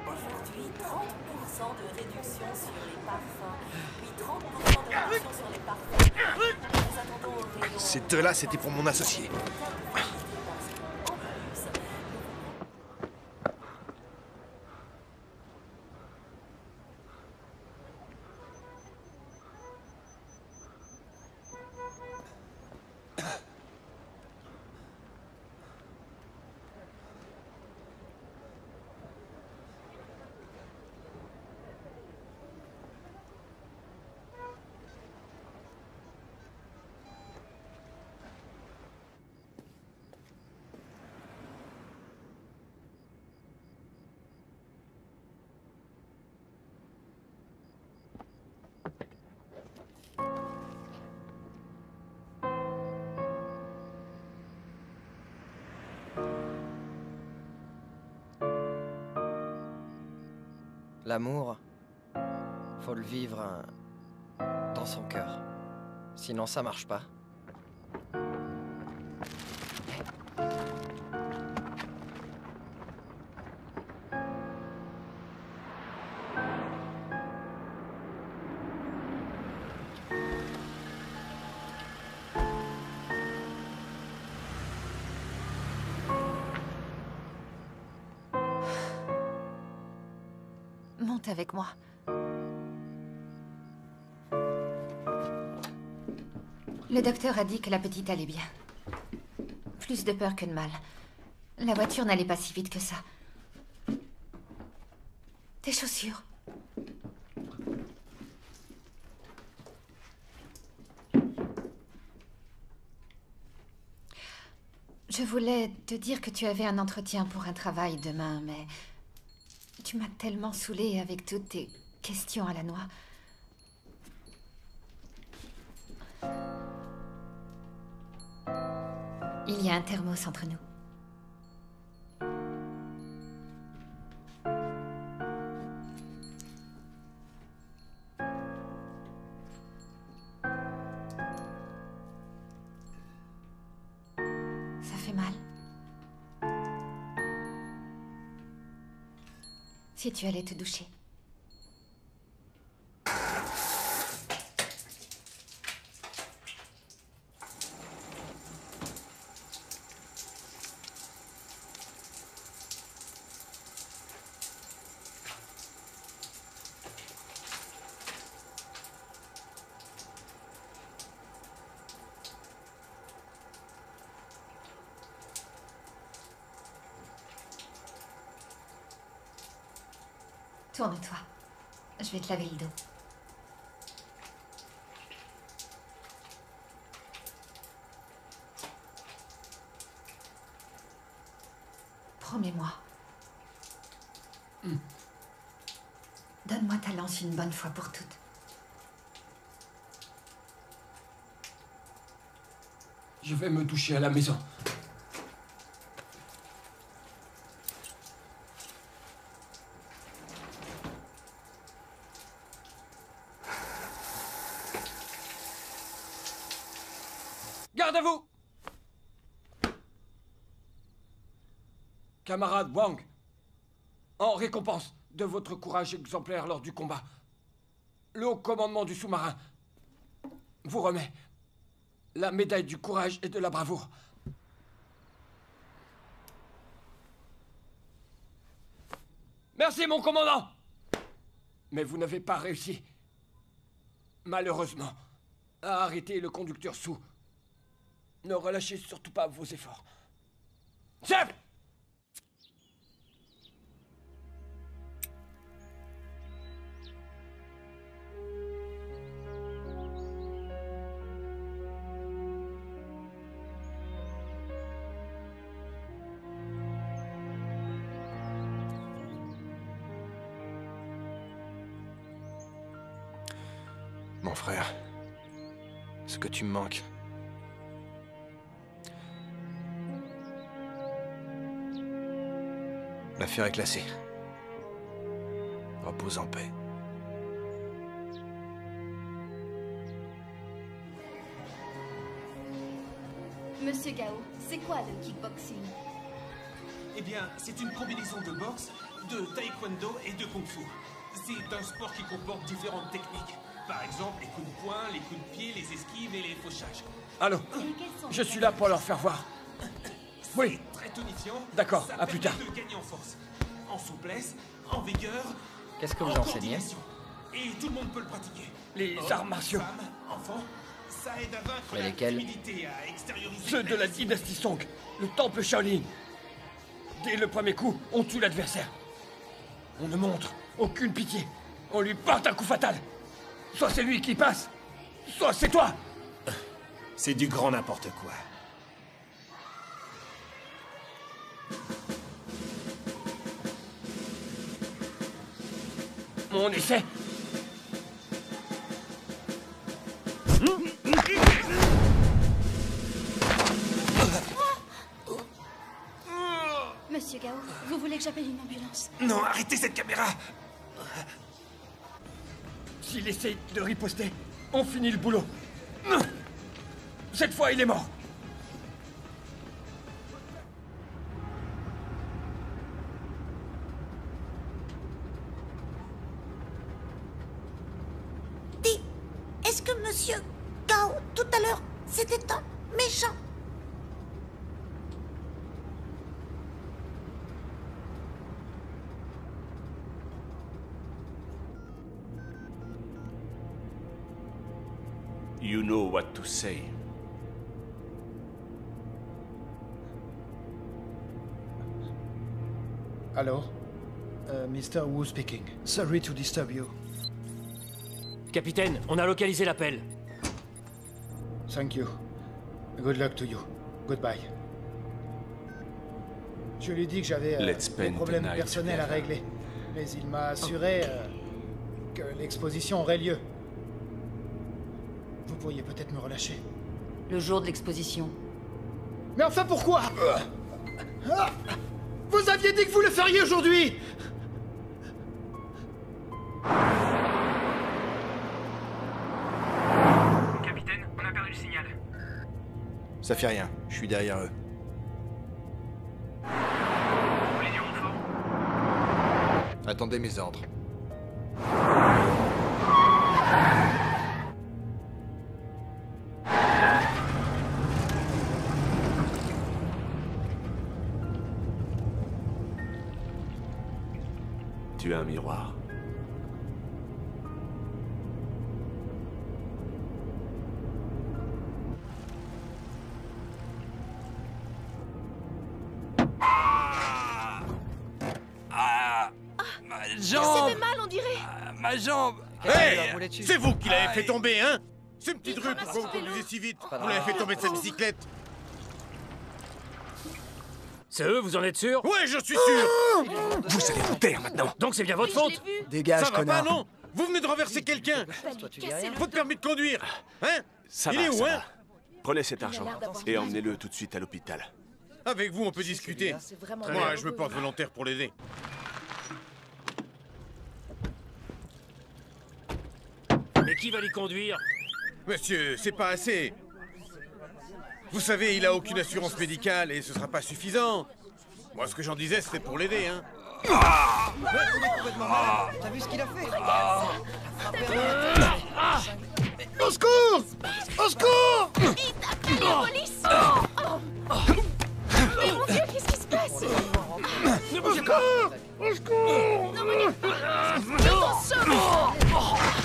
Speaker 8: Aujourd'hui, 30% de réduction sur les parfums. Puis 30% de réduction sur les parfums. Nous attendons au rayon.
Speaker 11: Ces deux-là, c'était pour mon associé.
Speaker 13: L'amour, faut le vivre dans son cœur. Sinon, ça marche pas.
Speaker 4: Monte avec moi. Le docteur a dit que la petite allait bien. Plus de peur que de mal. La voiture n'allait pas si vite que ça. Tes chaussures. Je voulais te dire que tu avais un entretien pour un travail demain, mais tu m'as tellement saoulée avec toutes tes questions à la noix. Il y a un thermos entre nous. Ça fait mal. Si tu allais te doucher. Tourne-toi. Je vais te laver le dos. Promets-moi. Donne-moi ta lance une bonne fois pour toutes.
Speaker 1: Je vais me doucher à la maison. Garde à vous! Camarade Wang, en récompense de votre courage exemplaire lors du combat, le haut commandement du sous-marin vous remet la médaille du courage et de la bravoure. Merci, mon commandant! Mais vous n'avez pas réussi, malheureusement, à arrêter le conducteur sous. Ne relâchez surtout pas vos efforts. Chef!
Speaker 11: Mon frère. Ce que tu me manques. L'affaire est classée. Repose en paix.
Speaker 15: Monsieur Gao, c'est quoi le kickboxing?
Speaker 12: Eh bien, c'est une combinaison de boxe, de taekwondo et de kung-fu. C'est un sport qui comporte différentes techniques. Par exemple, les coups de poing, les coups de pied, les esquives et les fauchages.
Speaker 1: Allô? Je suis là pour leur faire voir. Oui.
Speaker 12: Très tonifiant.
Speaker 1: D'accord,
Speaker 12: Ça
Speaker 1: à plus tard.
Speaker 12: permet de gagner en force, en souplesse, en vigueur.
Speaker 13: Qu'est-ce que vous
Speaker 12: en
Speaker 13: enseignez?
Speaker 12: coordination. Et tout le monde peut le pratiquer.
Speaker 1: Les
Speaker 12: Hommes,
Speaker 1: arts martiaux.
Speaker 12: femmes, enfants, ça aide à vaincre
Speaker 13: Mais
Speaker 12: la
Speaker 13: lesquels?
Speaker 12: timidité, à extérioriser.
Speaker 1: Ceux de la dynastie Song, le temple Shaolin. Dès le premier coup, on tue l'adversaire. On ne montre aucune pitié. On lui porte un coup fatal. Soit c'est lui qui passe, soit c'est toi.
Speaker 12: C'est du grand n'importe quoi.
Speaker 1: On essaie.
Speaker 15: Monsieur Gao, vous voulez que j'appelle une ambulance?
Speaker 12: Non, arrêtez cette caméra.
Speaker 1: S'il essaye de riposter, on finit le boulot. Cette fois, il est mort.
Speaker 21: Dis, est-ce que Monsieur Gao, tout à l'heure, c'était un méchant?
Speaker 14: You know what to say.
Speaker 5: Allô? Mr. Wu speaking. Sorry to disturb you.
Speaker 18: Capitaine, on a localisé l'appel.
Speaker 5: Thank you. Good luck to you. Goodbye. Je lui ai dit que j'avais
Speaker 14: Let's
Speaker 5: des
Speaker 14: spend the
Speaker 5: problèmes
Speaker 14: night
Speaker 5: personnels à
Speaker 14: together.
Speaker 5: régler. Mais il m'a assuré que l'exposition aurait lieu. Vous pourriez peut-être me relâcher.
Speaker 10: Le jour de l'exposition.
Speaker 5: Mais enfin pourquoi? Ah! Vous aviez dit que vous le feriez aujourd'hui!
Speaker 16: Capitaine, on a perdu le signal.
Speaker 11: Ça fait rien, je suis derrière eux.
Speaker 16: Vous voulez du renfort?
Speaker 11: Attendez mes ordres.
Speaker 14: Tu as un miroir.
Speaker 23: Ma
Speaker 21: Ça
Speaker 23: jambe!
Speaker 21: fait mal, on dirait.
Speaker 23: Ma jambe!
Speaker 3: Hey, c'est vous qui l'avez fait tomber, hein? C'est une petite rue, pourquoi vous conduisez si vite? Vous l'avez fait tomber de cette bicyclette.
Speaker 18: C'est eux, vous en êtes sûr?
Speaker 3: Ouais, je suis sûr.
Speaker 18: Vous allez vous taire maintenant. Donc c'est bien votre faute.
Speaker 11: Dégage,
Speaker 3: Ça va
Speaker 11: connard.
Speaker 3: pas, non? Vous venez de renverser quelqu'un. Votre permis de conduire, hein?
Speaker 14: Ça
Speaker 3: Il
Speaker 14: va,
Speaker 3: est où,
Speaker 14: ça
Speaker 3: hein?
Speaker 14: va. Prenez cet argent et emmenez-le tout de suite à l'hôpital.
Speaker 3: Avec vous, on peut discuter. Moi, je me porte volontaire pour l'aider.
Speaker 18: Mais qui va les conduire?
Speaker 3: Monsieur, c'est pas assez. Vous savez, il a aucune assurance médicale et ce sera pas suffisant. Moi, ce que j'en disais, c'était pour l'aider, hein.
Speaker 13: Il est complètement malade. T'as vu ce qu'il a fait?
Speaker 5: Au secours! Au secours!
Speaker 21: Il t'a appelé la police! Mais mon Dieu, qu'est-ce qui se passe?
Speaker 5: Au secours! Au secours!
Speaker 21: Non, regarde pas! Attention!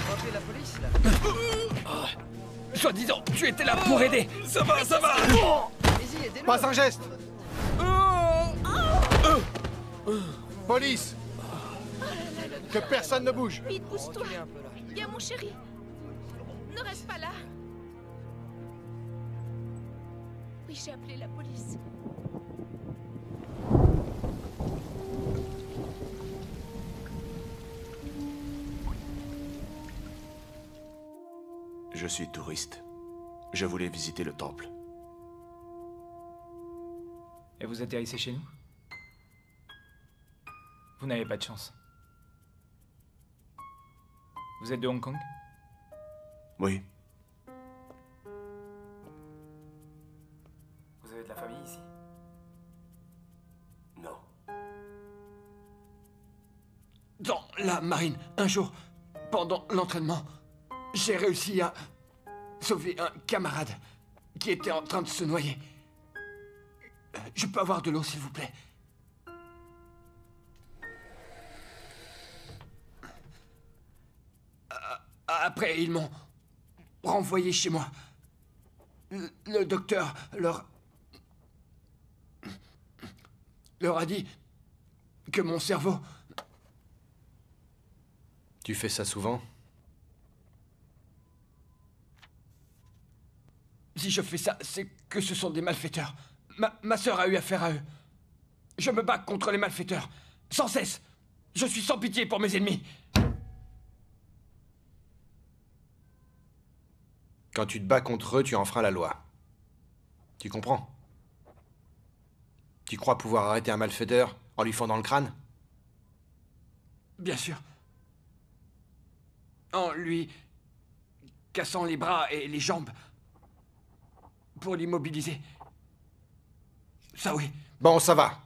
Speaker 13: Rappelez la police, là.
Speaker 1: Soi-disant, tu étais là pour aider.
Speaker 18: Ça va, ça va.
Speaker 13: Allez-y, aidez-le.
Speaker 11: Pas un geste!
Speaker 5: Police! Que personne ne bouge!
Speaker 21: Vite, pousse-toi! Viens, mon chéri! Ne reste pas là! Oui, j'ai appelé la police.
Speaker 14: Je suis touriste. Je voulais visiter le temple.
Speaker 16: Et vous atterrissez chez nous? Vous n'avez pas de chance. Vous êtes de Hong Kong?
Speaker 14: Oui.
Speaker 16: Vous avez de la famille ici?
Speaker 14: Non.
Speaker 1: Dans la marine, un jour, pendant l'entraînement, j'ai réussi à sauver un camarade qui était en train de se noyer. Je peux avoir de l'eau, s'il vous plaît? Après, ils m'ont renvoyé chez moi. Le docteur leur a dit que mon cerveau...
Speaker 11: Tu fais ça souvent?
Speaker 1: Si je fais ça, c'est que ce sont des malfaiteurs. Ma sœur a eu affaire à eux. Je me bats contre les malfaiteurs, sans cesse. Je suis sans pitié pour mes ennemis.
Speaker 11: Quand tu te bats contre eux, tu enfreins la loi. Tu comprends? Tu crois pouvoir arrêter un malfaiteur en lui fendant le crâne?
Speaker 1: Bien sûr. En lui cassant les bras et les jambes pour l'immobiliser. Ça oui.
Speaker 11: Bon, ça va.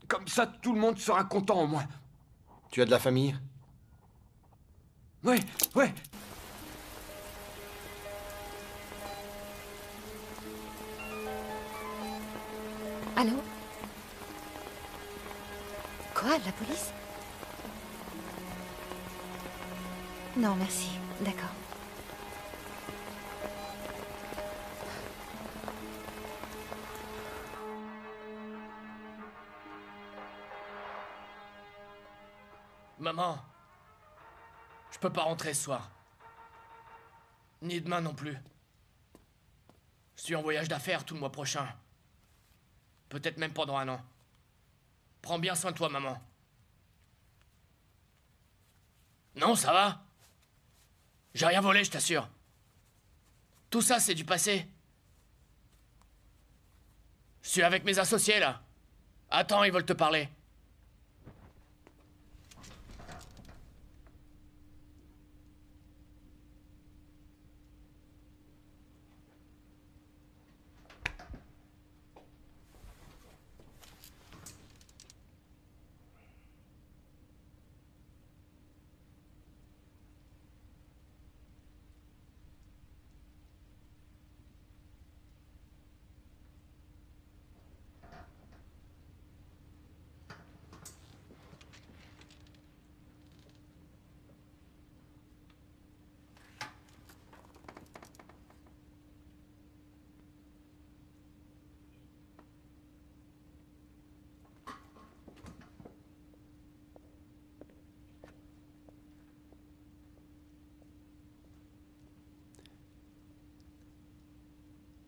Speaker 1: Comme ça, tout le monde sera content au moins.
Speaker 11: Tu as de la famille?
Speaker 1: Oui, oui.
Speaker 4: Allô? Quoi, la police? Non, merci. D'accord.
Speaker 2: Maman, je peux pas rentrer ce soir. Ni demain non plus. Je suis en voyage d'affaires tout le mois prochain. Peut-être même pendant 1 an. Prends bien soin de toi, maman. Non, ça va. J'ai rien volé, je t'assure. Tout ça, c'est du passé. Je suis avec mes associés, là. Attends, ils veulent te parler.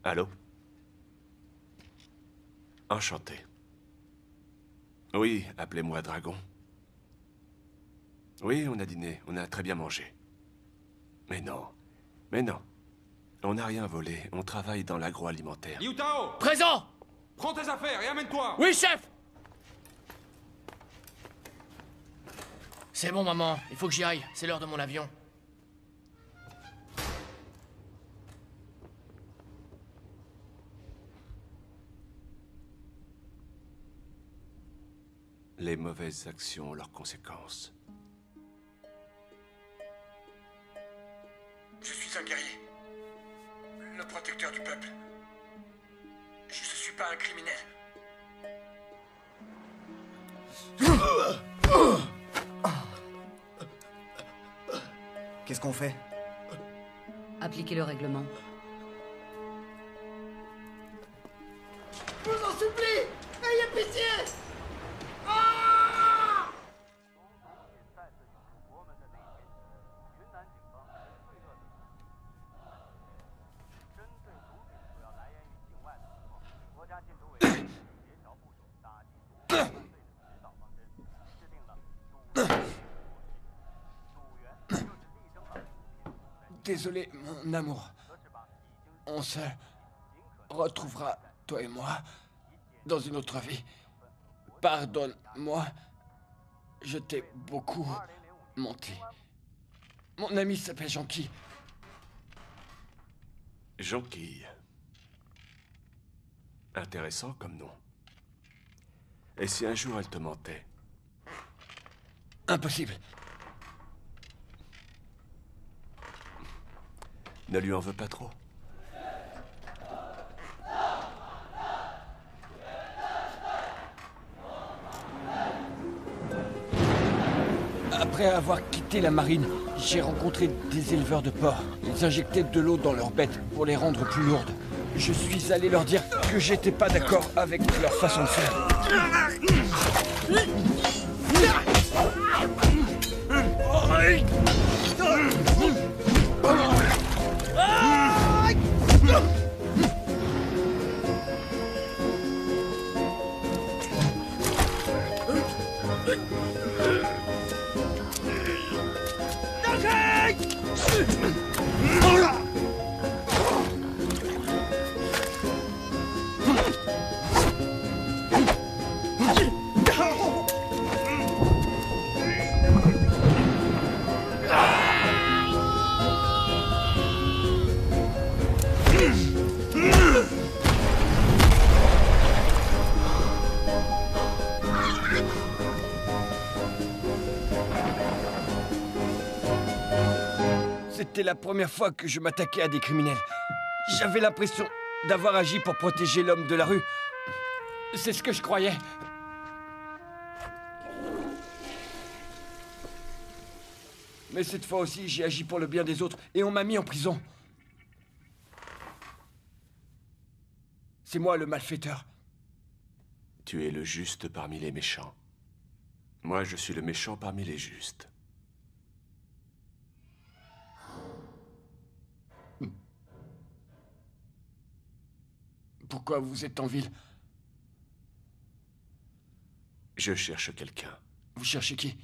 Speaker 14: Allô? Enchanté. Oui, appelez-moi Dragon. Oui, on a dîné, on a très bien mangé. Mais non, on n'a rien volé, on travaille dans l'agroalimentaire.
Speaker 17: Liu Tao!
Speaker 2: Présent!
Speaker 17: Prends tes affaires et amène-toi!
Speaker 2: Oui, chef! C'est bon, maman, il faut que j'y aille, c'est l'heure de mon avion.
Speaker 14: Les mauvaises actions ont leurs conséquences.
Speaker 1: Je suis un guerrier. Le protecteur du peuple. Je ne suis pas un criminel.
Speaker 7: Qu'est-ce qu'on fait?
Speaker 10: Appliquez le règlement.
Speaker 21: Je vous en supplie! Ayez pitié!
Speaker 1: Désolé, mon amour. On se retrouvera, toi et moi, dans une autre vie. Pardonne-moi. Je t'ai beaucoup menti. Mon ami s'appelle Jonquille.
Speaker 14: Jonquille. Intéressant comme nom. Et si un jour elle te mentait?
Speaker 1: Impossible.
Speaker 14: Ne lui en veux pas trop.
Speaker 1: Après avoir quitté la marine, j'ai rencontré des éleveurs de porcs. Ils injectaient de l'eau dans leurs bêtes pour les rendre plus lourdes. Je suis allé leur dire que j'étais pas d'accord avec leur façon de faire. C'était la première fois que je m'attaquais à des criminels. J'avais l'impression d'avoir agi pour protéger l'homme de la rue. C'est ce que je croyais. Mais cette fois aussi, j'ai agi pour le bien des autres et on m'a mis en prison. C'est moi le malfaiteur.
Speaker 14: Tu es le juste parmi les méchants. Moi, je suis le méchant parmi les justes.
Speaker 1: Pourquoi vous êtes en ville?
Speaker 14: Je cherche quelqu'un.
Speaker 1: Vous cherchez qui?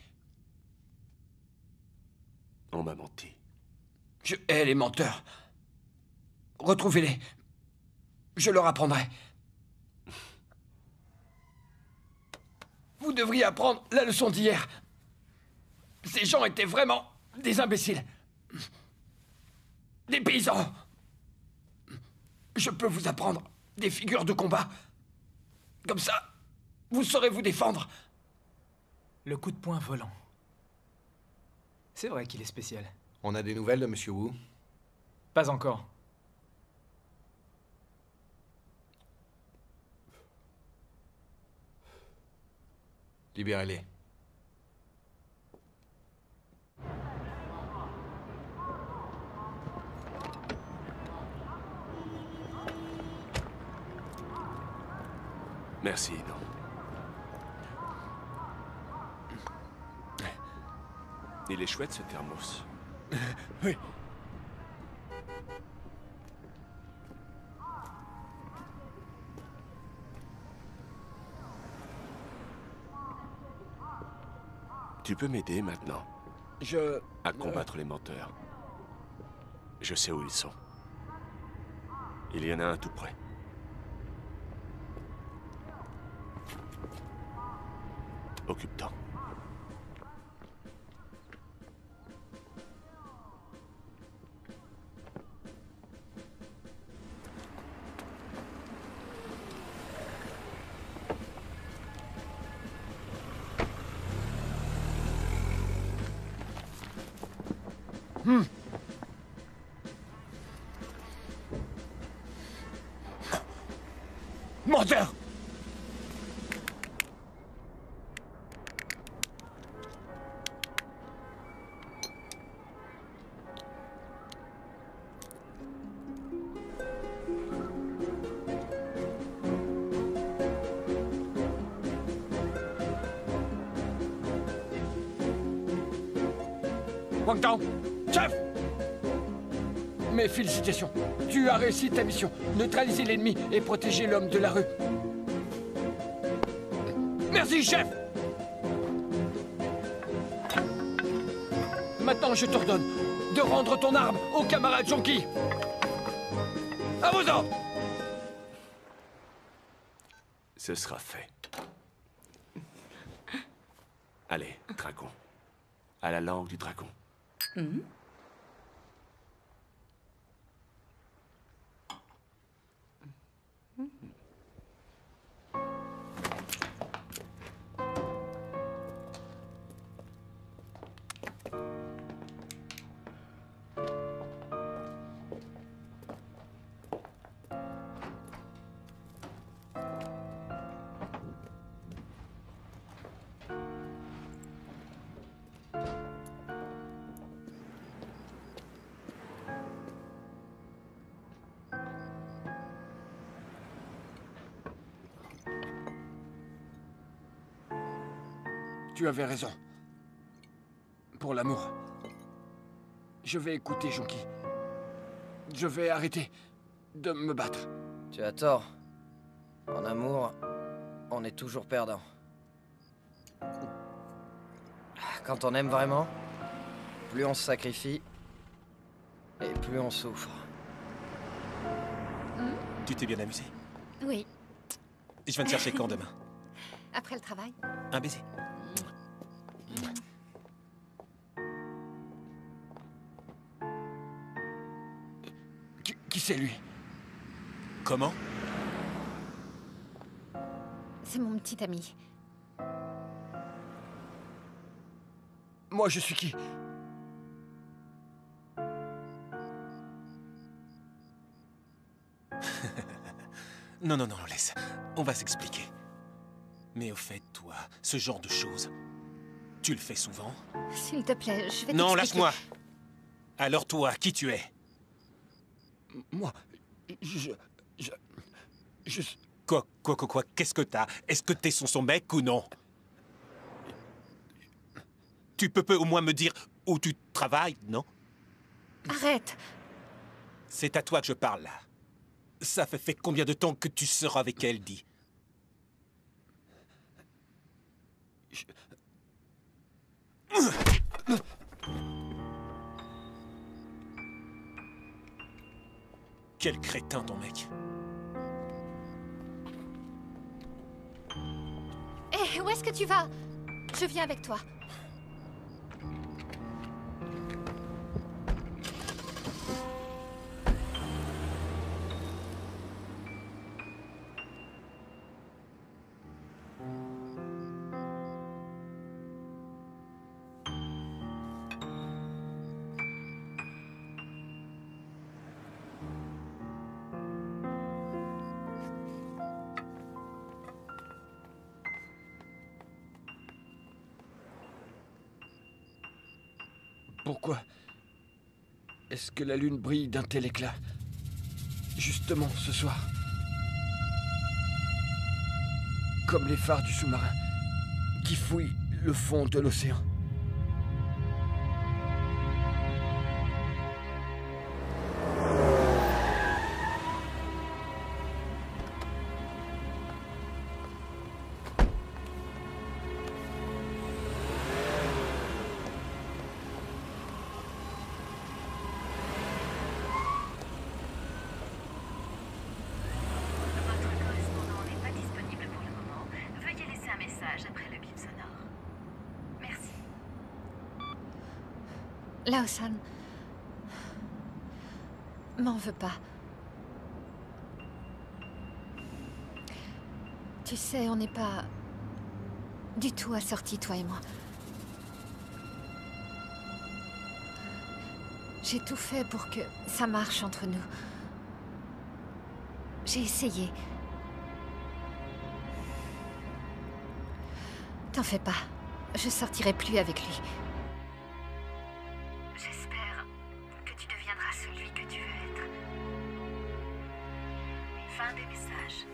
Speaker 14: On m'a menti.
Speaker 1: Je hais les menteurs. Retrouvez-les. Je leur apprendrai. Vous devriez apprendre la leçon d'hier. Ces gens étaient vraiment des imbéciles. Des paysans. Je peux vous apprendre des figures de combat. Comme ça, vous saurez vous défendre.
Speaker 16: Le coup de poing volant. C'est vrai qu'il est spécial.
Speaker 11: On a des nouvelles de Monsieur Wu?
Speaker 16: Pas encore.
Speaker 11: Libérez-les.
Speaker 14: Merci, non. Il est chouette, ce thermos.
Speaker 1: Oui.
Speaker 14: Tu peux m'aider maintenant? À combattre les menteurs. Je sais où ils sont. Il y en a un tout près. Occupe-t'en.
Speaker 1: Menteur! Wang Tao, chef! Mes félicitations. Tu as réussi ta mission. Neutraliser l'ennemi et protéger l'homme de la rue. Merci, chef! Maintenant, je t'ordonne de rendre ton arme au camarade Jonki. À vos ordres.
Speaker 14: Ce sera fait. Allez, dragon. À la langue du dragon.
Speaker 1: Tu avais raison. Pour l'amour. Je vais écouter Jonki. Je vais arrêter de me battre.
Speaker 13: Tu as tort. En amour, on est toujours perdant. Quand on aime vraiment, plus on se sacrifie, et plus on souffre.
Speaker 18: Tu t'es bien amusé?
Speaker 4: Oui.
Speaker 18: Je viens te chercher quand demain?
Speaker 4: Après le travail.
Speaker 18: Un baiser.
Speaker 1: Qui c'est lui?
Speaker 18: Comment?
Speaker 4: C'est mon petit ami.
Speaker 1: Moi, je suis qui?
Speaker 18: Non, non, non, laisse. On va s'expliquer. Mais au fait, toi, ce genre de choses, tu le fais souvent?
Speaker 4: S'il te plaît, je vais
Speaker 18: Non,
Speaker 4: t'expliquer.
Speaker 18: lâche-moi! Alors toi, qui tu es?
Speaker 1: Moi, je...
Speaker 18: Quoi? Qu'est-ce que t'as? Est-ce que t'es son mec ou non? Tu peux au moins me dire où tu travailles, non?
Speaker 4: Arrête!
Speaker 18: C'est à toi que je parle, là. Ça fait combien de temps que tu sors avec elle, dis? Quel crétin, ton mec.
Speaker 4: Hé, où est-ce que tu vas? Je viens avec toi.
Speaker 1: Pourquoi est-ce que la lune brille d'un tel éclat? Justement ce soir. Comme les phares du sous-marin qui fouillent le fond de l'océan. Lao-san, m'en veux pas. Tu sais, on n'est pas du tout assortis, toi et moi. J'ai tout fait pour que ça marche entre nous. J'ai essayé. T'en fais pas. Je sortirai plus avec lui.
Speaker 7: J'espère que tu deviendras celui que tu veux être. Fin des messages.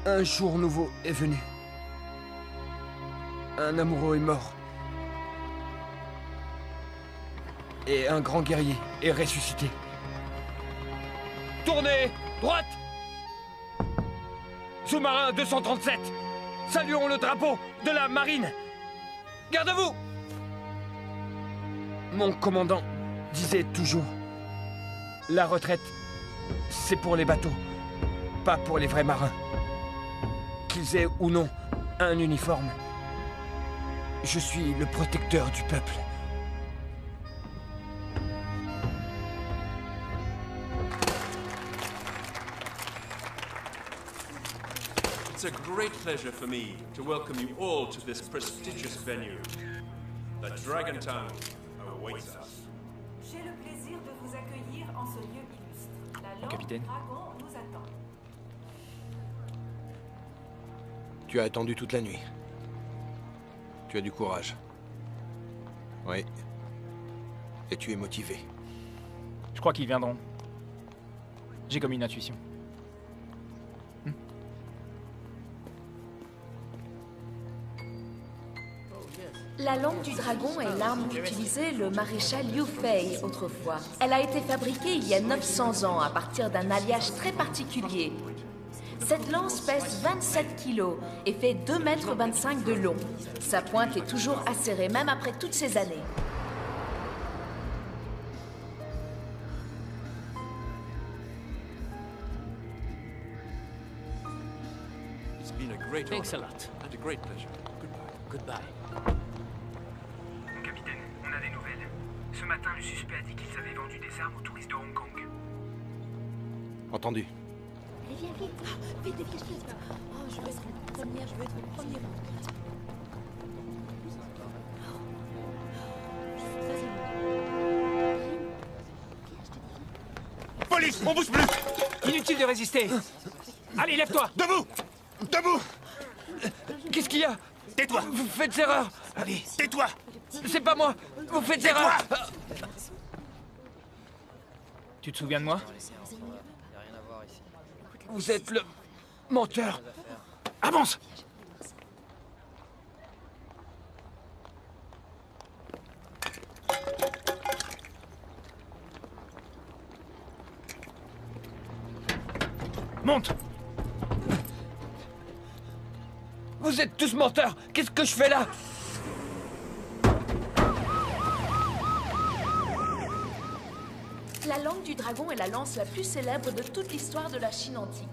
Speaker 1: Un jour nouveau est venu. Un amoureux est mort. Et un grand guerrier est ressuscité. Tournez! Droite! Sous-marin 237, saluons le drapeau de la marine. Garde-vous! Mon commandant disait toujours, la retraite, c'est pour les bateaux, pas pour les vrais marins. Qu'ils aient ou non un uniforme. Je suis le protecteur du peuple.
Speaker 6: It's a great pleasure for me to welcome you all to this prestigious venue. The Dragon Tongue awaits us.
Speaker 8: J'ai le plaisir de vous accueillir en ce lieu illustre. La lampe
Speaker 16: capitaine.
Speaker 8: du dragon nous attend.
Speaker 11: Tu as attendu toute la nuit. Tu as du courage. Oui. Et tu es motivé.
Speaker 16: Je crois qu'ils viendront. J'ai comme une intuition.
Speaker 9: La lampe du dragon est l'arme qu'utilisait le maréchal Liu Fei autrefois. Elle a été fabriquée il y a 900 ans à partir d'un alliage très particulier. Cette lance pèse 27 kilos et fait 2,25 m de long. Sa pointe est toujours acérée, même après toutes ces années.
Speaker 6: It's been a great
Speaker 2: Thanks a
Speaker 6: honor
Speaker 2: lot.
Speaker 6: and a great pleasure. Goodbye.
Speaker 2: Goodbye.
Speaker 23: Mon capitaine, on a des nouvelles. Ce matin, le suspect a dit qu'ils avaient vendu des armes aux touristes de Hong Kong.
Speaker 11: Entendu.
Speaker 21: Allez, viens, vite. Vite, dépêche-toi. Oh, je veux être le premier, je veux être le premier.
Speaker 18: Police, on bouge plus!
Speaker 16: Inutile de résister. Allez, lève-toi!
Speaker 18: Debout! Debout!
Speaker 1: Qu'est-ce qu'il y a?
Speaker 18: Tais-toi!
Speaker 1: Vous faites erreur!
Speaker 18: Allez, tais-toi!
Speaker 1: C'est pas moi! Vous faites erreur!
Speaker 16: Tu te souviens de moi?
Speaker 1: Vous êtes le menteur!
Speaker 16: Avance! Monte!
Speaker 1: Vous êtes tous menteurs! Qu'est-ce que je fais là?
Speaker 9: La langue du dragon est la lance la plus célèbre de toute l'histoire de la Chine antique.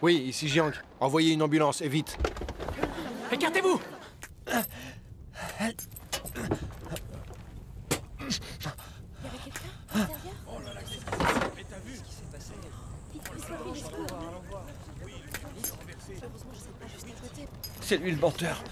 Speaker 11: Oui, ici Jiang. Envoyez une ambulance, et vite.
Speaker 16: Écartez-vous!
Speaker 1: C'est lui le menteur.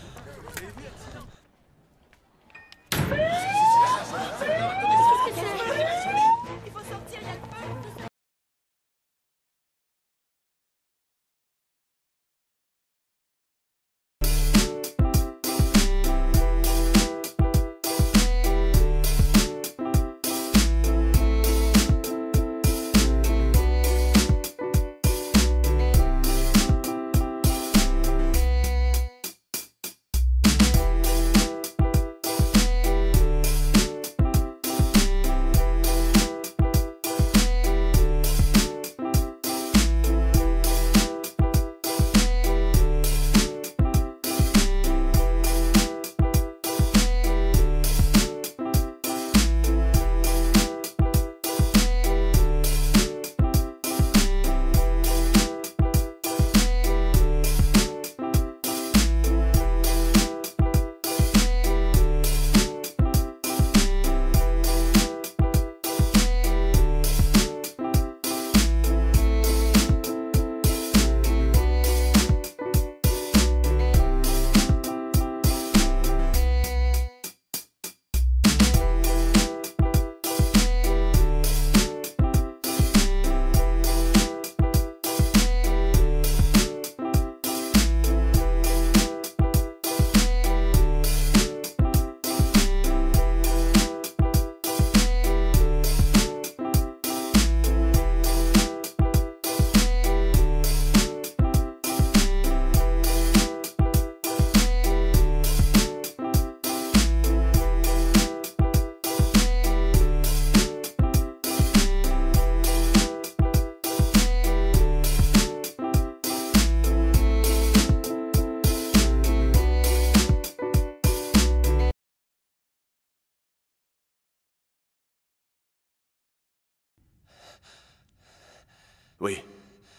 Speaker 14: Oui,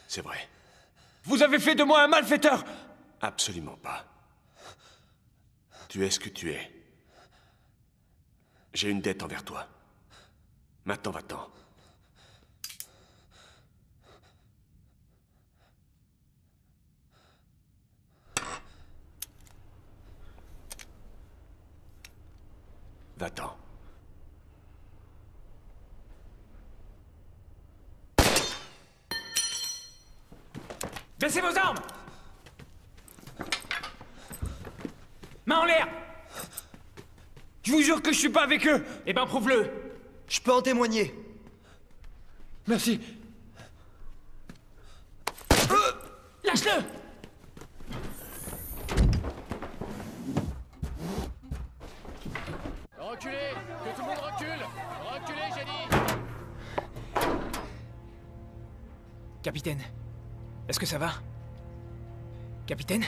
Speaker 14: c'est vrai.
Speaker 1: Vous avez fait de moi un malfaiteur!
Speaker 14: Absolument pas. Tu es ce que tu es. J'ai une dette envers toi. Maintenant, va-t'en. Va-t'en.
Speaker 16: Baissez vos armes! Main en l'air!
Speaker 1: Je vous jure que je suis pas avec eux!
Speaker 16: Eh ben, prouve-le!
Speaker 19: Je peux en témoigner.
Speaker 1: Merci.
Speaker 16: Lâche-le!
Speaker 2: Reculez! Que tout le monde recule! Reculez, j'ai dit!
Speaker 16: Capitaine, est-ce que ça va? Capitaine?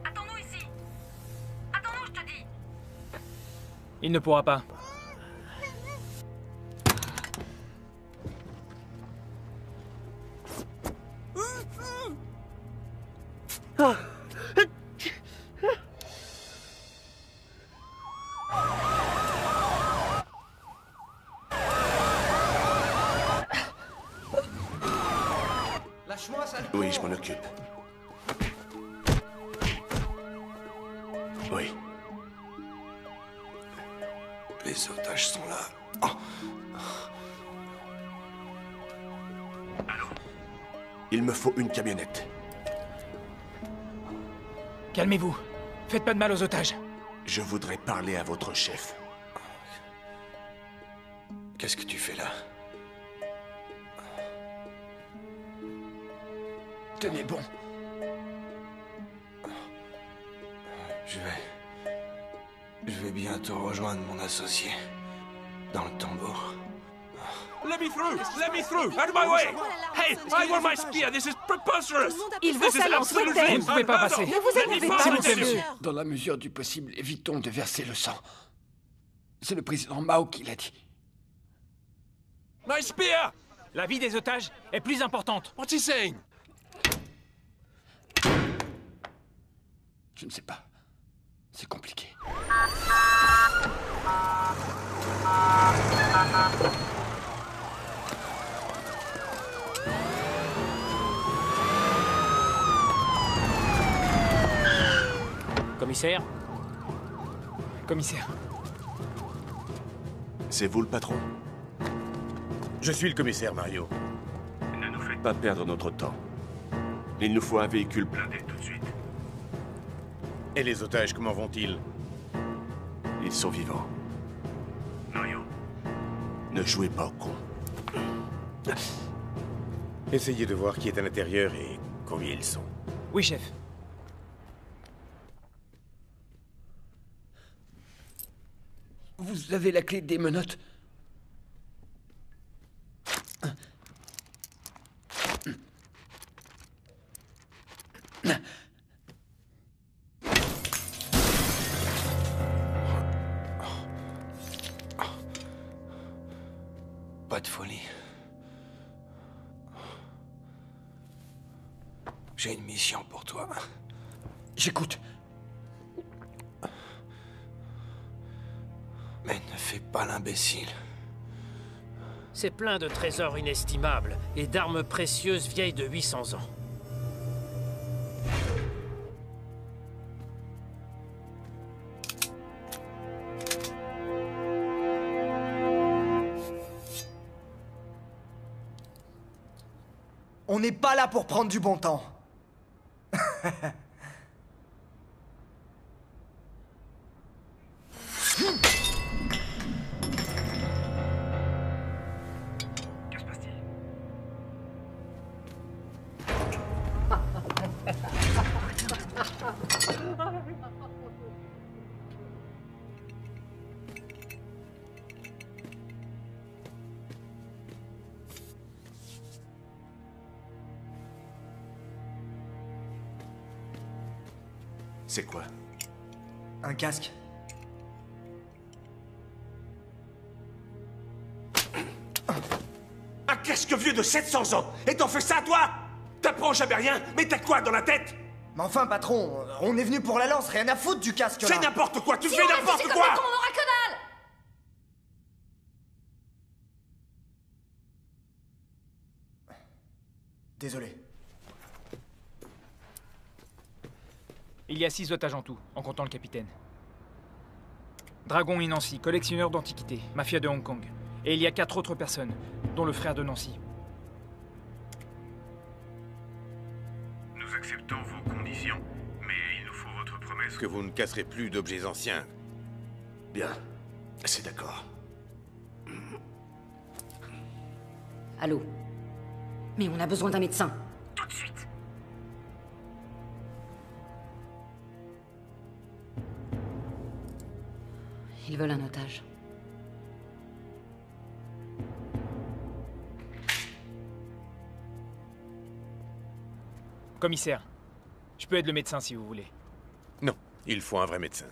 Speaker 7: Attends-nous ici. Attends-nous, je te dis.
Speaker 16: Il ne pourra pas.
Speaker 19: Lâche-moi, sale con.
Speaker 14: Oui, je m'en occupe. Oui.
Speaker 11: Les otages sont là.
Speaker 14: Il me faut une camionnette.
Speaker 16: Calmez-vous. Faites pas de mal aux otages.
Speaker 14: Je voudrais parler à votre chef.
Speaker 11: Qu'est-ce que tu fais là?
Speaker 1: Tenez bon.
Speaker 11: Je vais bientôt rejoindre mon associé. Dans le tambour.
Speaker 6: Let me through! Let me through! Out of my way! Hey, I want my spear! This is preposterous!
Speaker 9: Il veut sa lance,
Speaker 16: Vous ne pouvez pas passer.
Speaker 9: Ne vous énervez pas,
Speaker 16: S'il vous plaît,
Speaker 9: monsieur.
Speaker 16: monsieur.
Speaker 1: Dans la mesure du possible, évitons de verser le sang. C'est le président Mao qui l'a dit.
Speaker 6: My spear!
Speaker 16: La vie des otages est plus importante.
Speaker 6: What's he saying?
Speaker 1: Je ne sais pas. C'est compliqué.
Speaker 16: Commissaire? Commissaire.
Speaker 14: C'est vous le patron?
Speaker 20: Je suis le commissaire Mario.
Speaker 14: Ne nous faites pas perdre notre temps. Il nous faut un véhicule blindé tout de suite.
Speaker 20: Et les otages, comment vont-ils?
Speaker 14: Ils sont vivants. Mario. Ne jouez pas au con.
Speaker 20: Essayez de voir qui est à l'intérieur et combien ils sont.
Speaker 16: Oui, chef.
Speaker 1: Vous avez la clé des menottes?
Speaker 11: Pas de folie. J'ai une mission pour toi.
Speaker 1: J'écoute.
Speaker 11: Mais ne fais pas l'imbécile.
Speaker 22: C'est plein de trésors inestimables et d'armes précieuses vieilles de 800 ans.
Speaker 19: On n'est pas là pour prendre du bon temps.
Speaker 23: Que se passe-t-il?
Speaker 14: C'est quoi?
Speaker 19: Un casque.
Speaker 14: Un casque vieux de 700 ans! Et t'en fais ça, toi? T'apprends jamais rien, mais t'as quoi dans la tête?
Speaker 19: Mais enfin, patron, on est venu pour la lance, rien à foutre du casque là.
Speaker 14: C'est n'importe quoi, tu
Speaker 9: Si
Speaker 14: fais
Speaker 9: on reste
Speaker 14: n'importe
Speaker 9: ici
Speaker 14: quoi!
Speaker 9: comme des cons, on aura que dalle.
Speaker 19: Désolé.
Speaker 16: Il y a 6 otages en tout, en comptant le capitaine. Dragon et Nancy, collectionneur d'antiquités, mafia de Hong Kong. Et il y a 4 autres personnes, dont le frère de Nancy.
Speaker 23: Nous acceptons vos conditions, mais il nous faut votre promesse.
Speaker 20: Que vous ne casserez plus d'objets anciens.
Speaker 14: Bien, c'est d'accord.
Speaker 10: Allô? Mais on a besoin d'un médecin.
Speaker 23: Tout de suite.
Speaker 10: Ils veulent un otage.
Speaker 16: Commissaire, je peux être le médecin si vous voulez.
Speaker 20: Non, il faut un vrai médecin.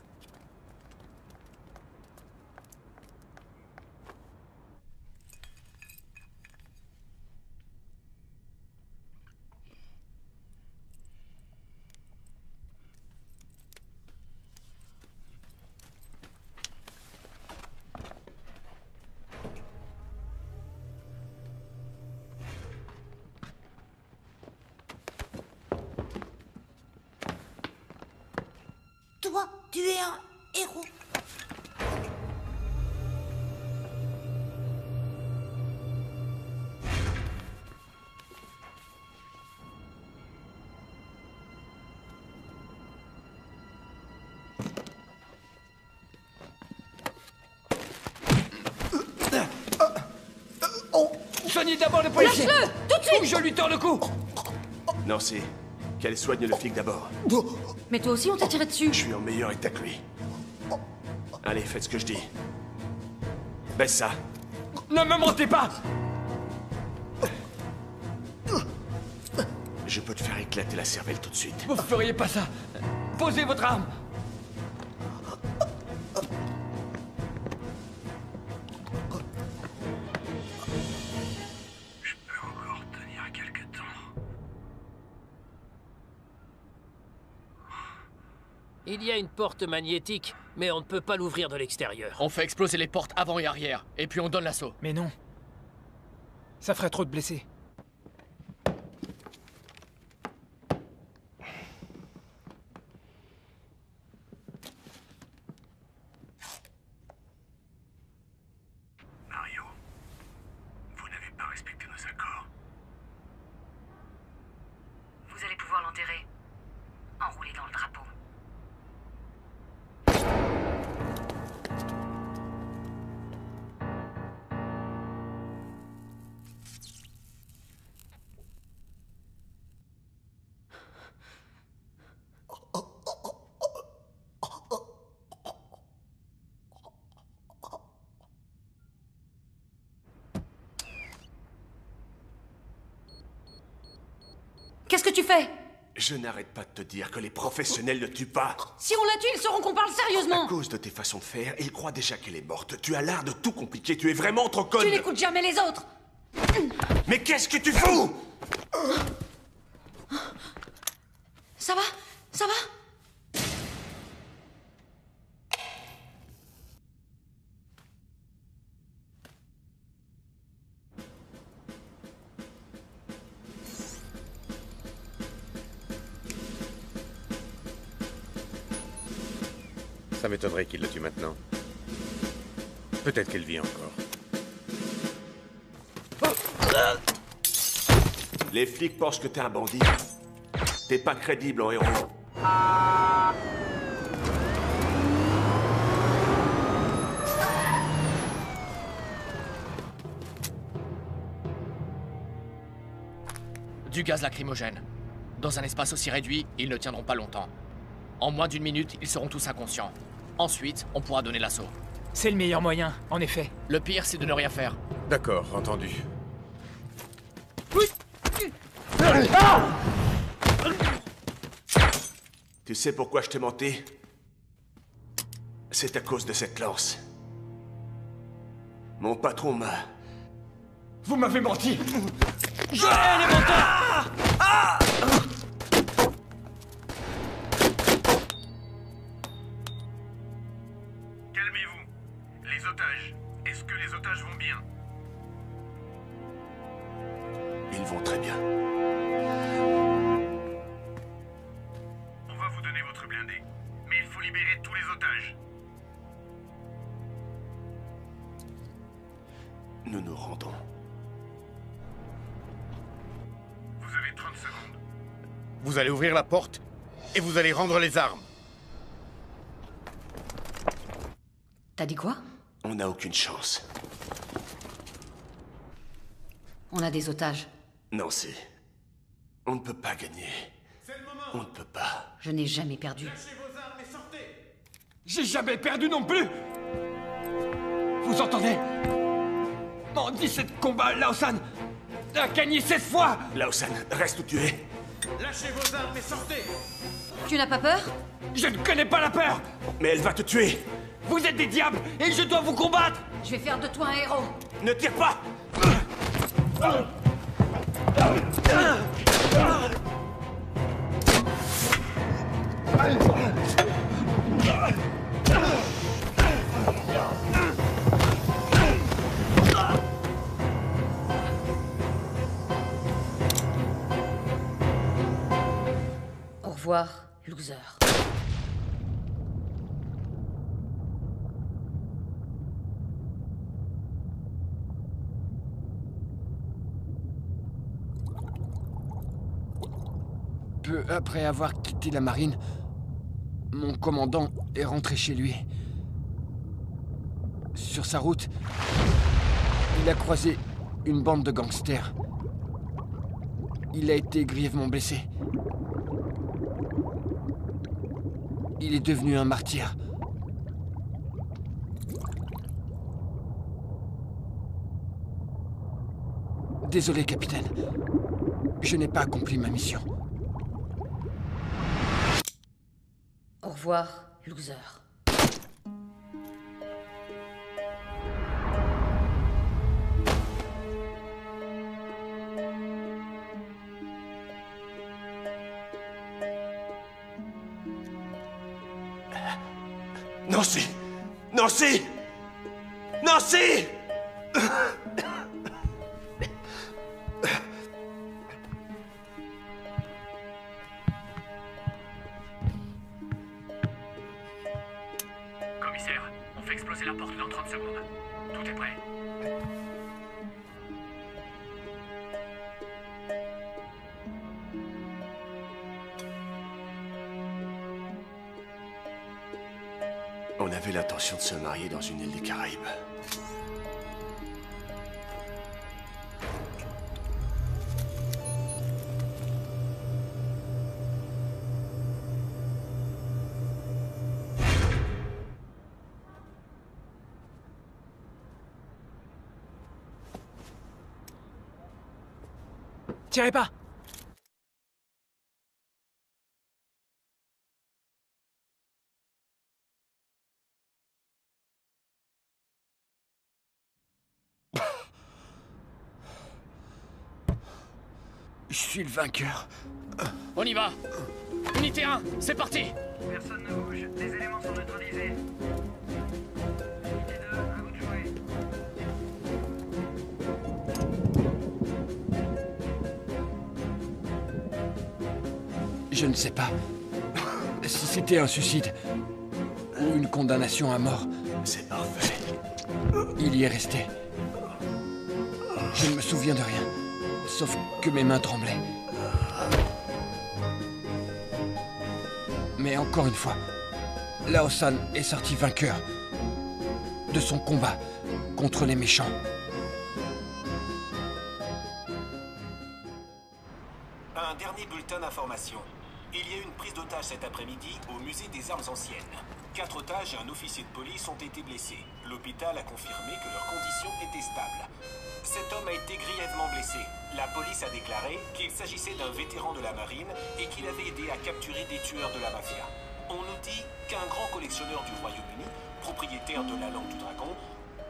Speaker 21: Toi, tu es un héros.
Speaker 1: Soignez d'abord le policier!
Speaker 9: Lâche-le! Tout de suite!
Speaker 1: Ou je lui tords le cou!
Speaker 14: Nancy, qu'elle soigne le flic d'abord.
Speaker 10: Mais toi aussi, on t'a tiré dessus.
Speaker 14: Je suis en meilleur état que lui. Allez, faites ce que je dis. Baisse ça.
Speaker 1: Ne me mentez pas!
Speaker 14: Je peux te faire éclater la cervelle tout de suite.
Speaker 1: Vous feriez pas ça! Posez votre arme!
Speaker 23: Je peux encore tenir quelque temps.
Speaker 22: Il y a une porte magnétique, mais on ne peut pas l'ouvrir de l'extérieur.
Speaker 2: On fait exploser les portes avant et arrière, et puis on donne l'assaut.
Speaker 16: Mais non. Ça ferait trop de blessés.
Speaker 23: Mario, vous n'avez pas respecté nos accords.
Speaker 7: Vous allez pouvoir l'enterrer. Enroulé dans le drapeau.
Speaker 10: Qu'est-ce que tu fais?
Speaker 14: Je n'arrête pas de te dire que les professionnels ne tuent pas.
Speaker 10: Si on la tue, ils sauront qu'on parle sérieusement.
Speaker 14: À cause de tes façons de faire, ils croient déjà qu'elle est morte. Tu as l'art de tout compliquer. Tu es vraiment trop conne.
Speaker 10: Tu n'écoutes jamais les autres.
Speaker 14: Mais qu'est-ce que tu fous?
Speaker 10: Ça va? Ça va?
Speaker 20: Ça m'étonnerait qu'il la tue maintenant. Peut-être qu'elle vit encore.
Speaker 14: Les flics pensent que t'es un bandit. T'es pas crédible en héros.
Speaker 2: Du gaz lacrymogène. Dans un espace aussi réduit, ils ne tiendront pas longtemps. En moins d'1 minute, ils seront tous inconscients. Ensuite, on pourra donner l'assaut.
Speaker 16: C'est le meilleur moyen, en effet.
Speaker 2: Le pire, c'est de ne rien faire.
Speaker 20: D'accord, entendu.
Speaker 14: Tu sais pourquoi je t'ai menti? C'est à cause de cette lance. Mon patron m'a...
Speaker 1: Vous m'avez menti! Je hais les menteurs!
Speaker 23: Calmez-vous. Les otages. Est-ce que les otages vont bien?
Speaker 14: Ils vont très bien.
Speaker 23: On va vous donner votre blindé. Mais il faut libérer tous les otages.
Speaker 14: Nous nous rendons.
Speaker 23: Vous avez 30 secondes.
Speaker 3: Vous allez ouvrir la porte et vous allez rendre les armes.
Speaker 10: T'as dit quoi?
Speaker 14: On n'a aucune chance.
Speaker 10: On a des otages.
Speaker 14: Nancy, on ne peut pas gagner. On ne peut pas.
Speaker 10: Je n'ai jamais perdu.
Speaker 23: Lâchez vos armes et sortez.
Speaker 1: J'ai jamais perdu non plus! Vous entendez? En 17 combats, Lao-san a gagné 16 fois!
Speaker 14: Lao-san, reste où tu es.
Speaker 23: Lâchez vos armes et sortez.
Speaker 10: Tu n'as pas peur?
Speaker 1: Je ne connais pas la peur!
Speaker 14: Mais elle va te tuer!
Speaker 1: Vous êtes des diables et je dois vous combattre!
Speaker 10: Je vais faire de toi un héros.
Speaker 14: Ne tire pas!
Speaker 10: Au revoir, loser.
Speaker 1: Peu après avoir quitté la marine, mon commandant est rentré chez lui. Sur sa route, il a croisé une bande de gangsters. Il a été grièvement blessé. Il est devenu un martyr. Désolé, capitaine. Je n'ai pas accompli ma mission.
Speaker 10: Au revoir, loser.
Speaker 14: Nancy! Nancy! Nancy!
Speaker 23: Commissaire, on fait exploser la porte dans 30 secondes. Tout est prêt.
Speaker 14: On avait l'intention de se marier dans une île des Caraïbes.
Speaker 16: Tirez pas!
Speaker 1: Je suis le vainqueur.
Speaker 2: On y va. Unité 1, c'est parti.
Speaker 23: Personne ne bouge. Les éléments sont neutralisés. Unité 2, à vous de jouer.
Speaker 1: Je ne sais pas si c'était un suicide ou une condamnation à mort.
Speaker 14: C'est parfait.
Speaker 1: Il y est resté. Je ne me souviens de rien, sauf que mes mains tremblaient. Mais encore une fois, Lao-san est sorti vainqueur de son combat contre les méchants.
Speaker 18: Un dernier bulletin d'information. Il y a eu une prise d'otage cet après-midi au musée des armes anciennes. 4 otages et un officier de police ont été blessés. L'hôpital a confirmé que leurs conditions étaient stables. Cet homme a été grièvement blessé. La police a déclaré qu'il s'agissait d'un vétéran de la marine et qu'il avait aidé à capturer des tueurs de la mafia. On nous dit qu'un grand collectionneur du Royaume-Uni, propriétaire de la langue du dragon,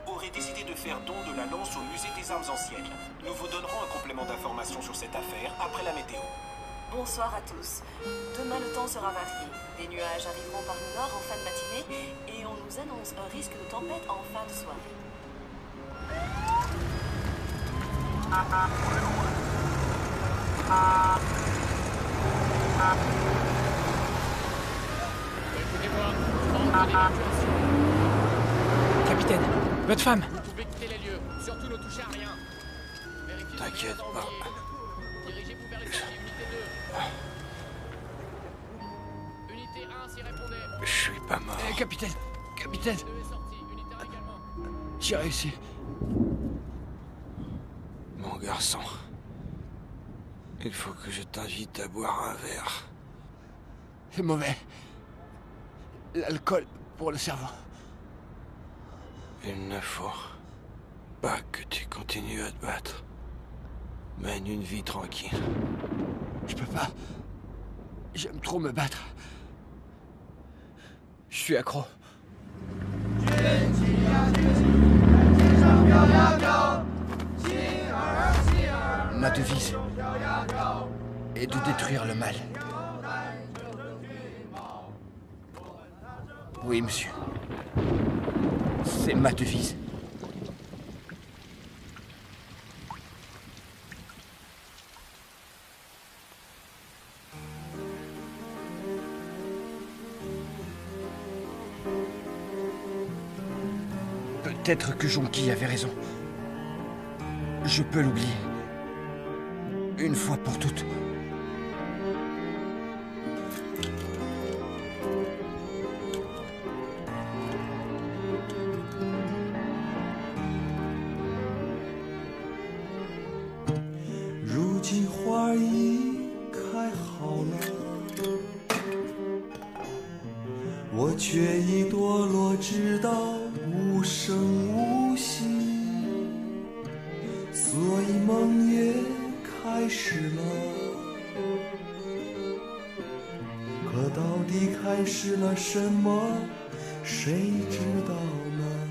Speaker 18: aurait décidé de faire don de la lance au musée des armes anciennes. Nous vous donnerons un complément d'information sur cette affaire après la météo.
Speaker 8: Bonsoir à tous. Demain, le temps sera varié. Des nuages arriveront par le nord en fin de matinée et on nous annonce un risque de tempête en fin de soirée.
Speaker 16: Capitaine, votre femme.
Speaker 2: Vous pouvez quitter les lieux, surtout ne touchez à rien.
Speaker 11: T'inquiète pas.
Speaker 2: Dirigez-vous vers les sorties, unité 2. Unité 1, s'y répondez.
Speaker 11: Je suis pas mort.
Speaker 1: Capitaine, j'ai réussi.
Speaker 11: Mon garçon, il faut que je t'invite à boire un verre.
Speaker 1: C'est mauvais. L'alcool pour le cerveau.
Speaker 11: Il ne faut pas que tu continues à te battre. Mène une vie tranquille.
Speaker 1: Je peux pas. J'aime trop me battre. Je suis accro. Ma devise est de détruire le mal. Oui, monsieur. C'est ma devise. Peut-être que Jonqui avait raison. Je peux l'oublier. Une fois pour toutes.
Speaker 5: 可到底开始了什么？谁知道呢？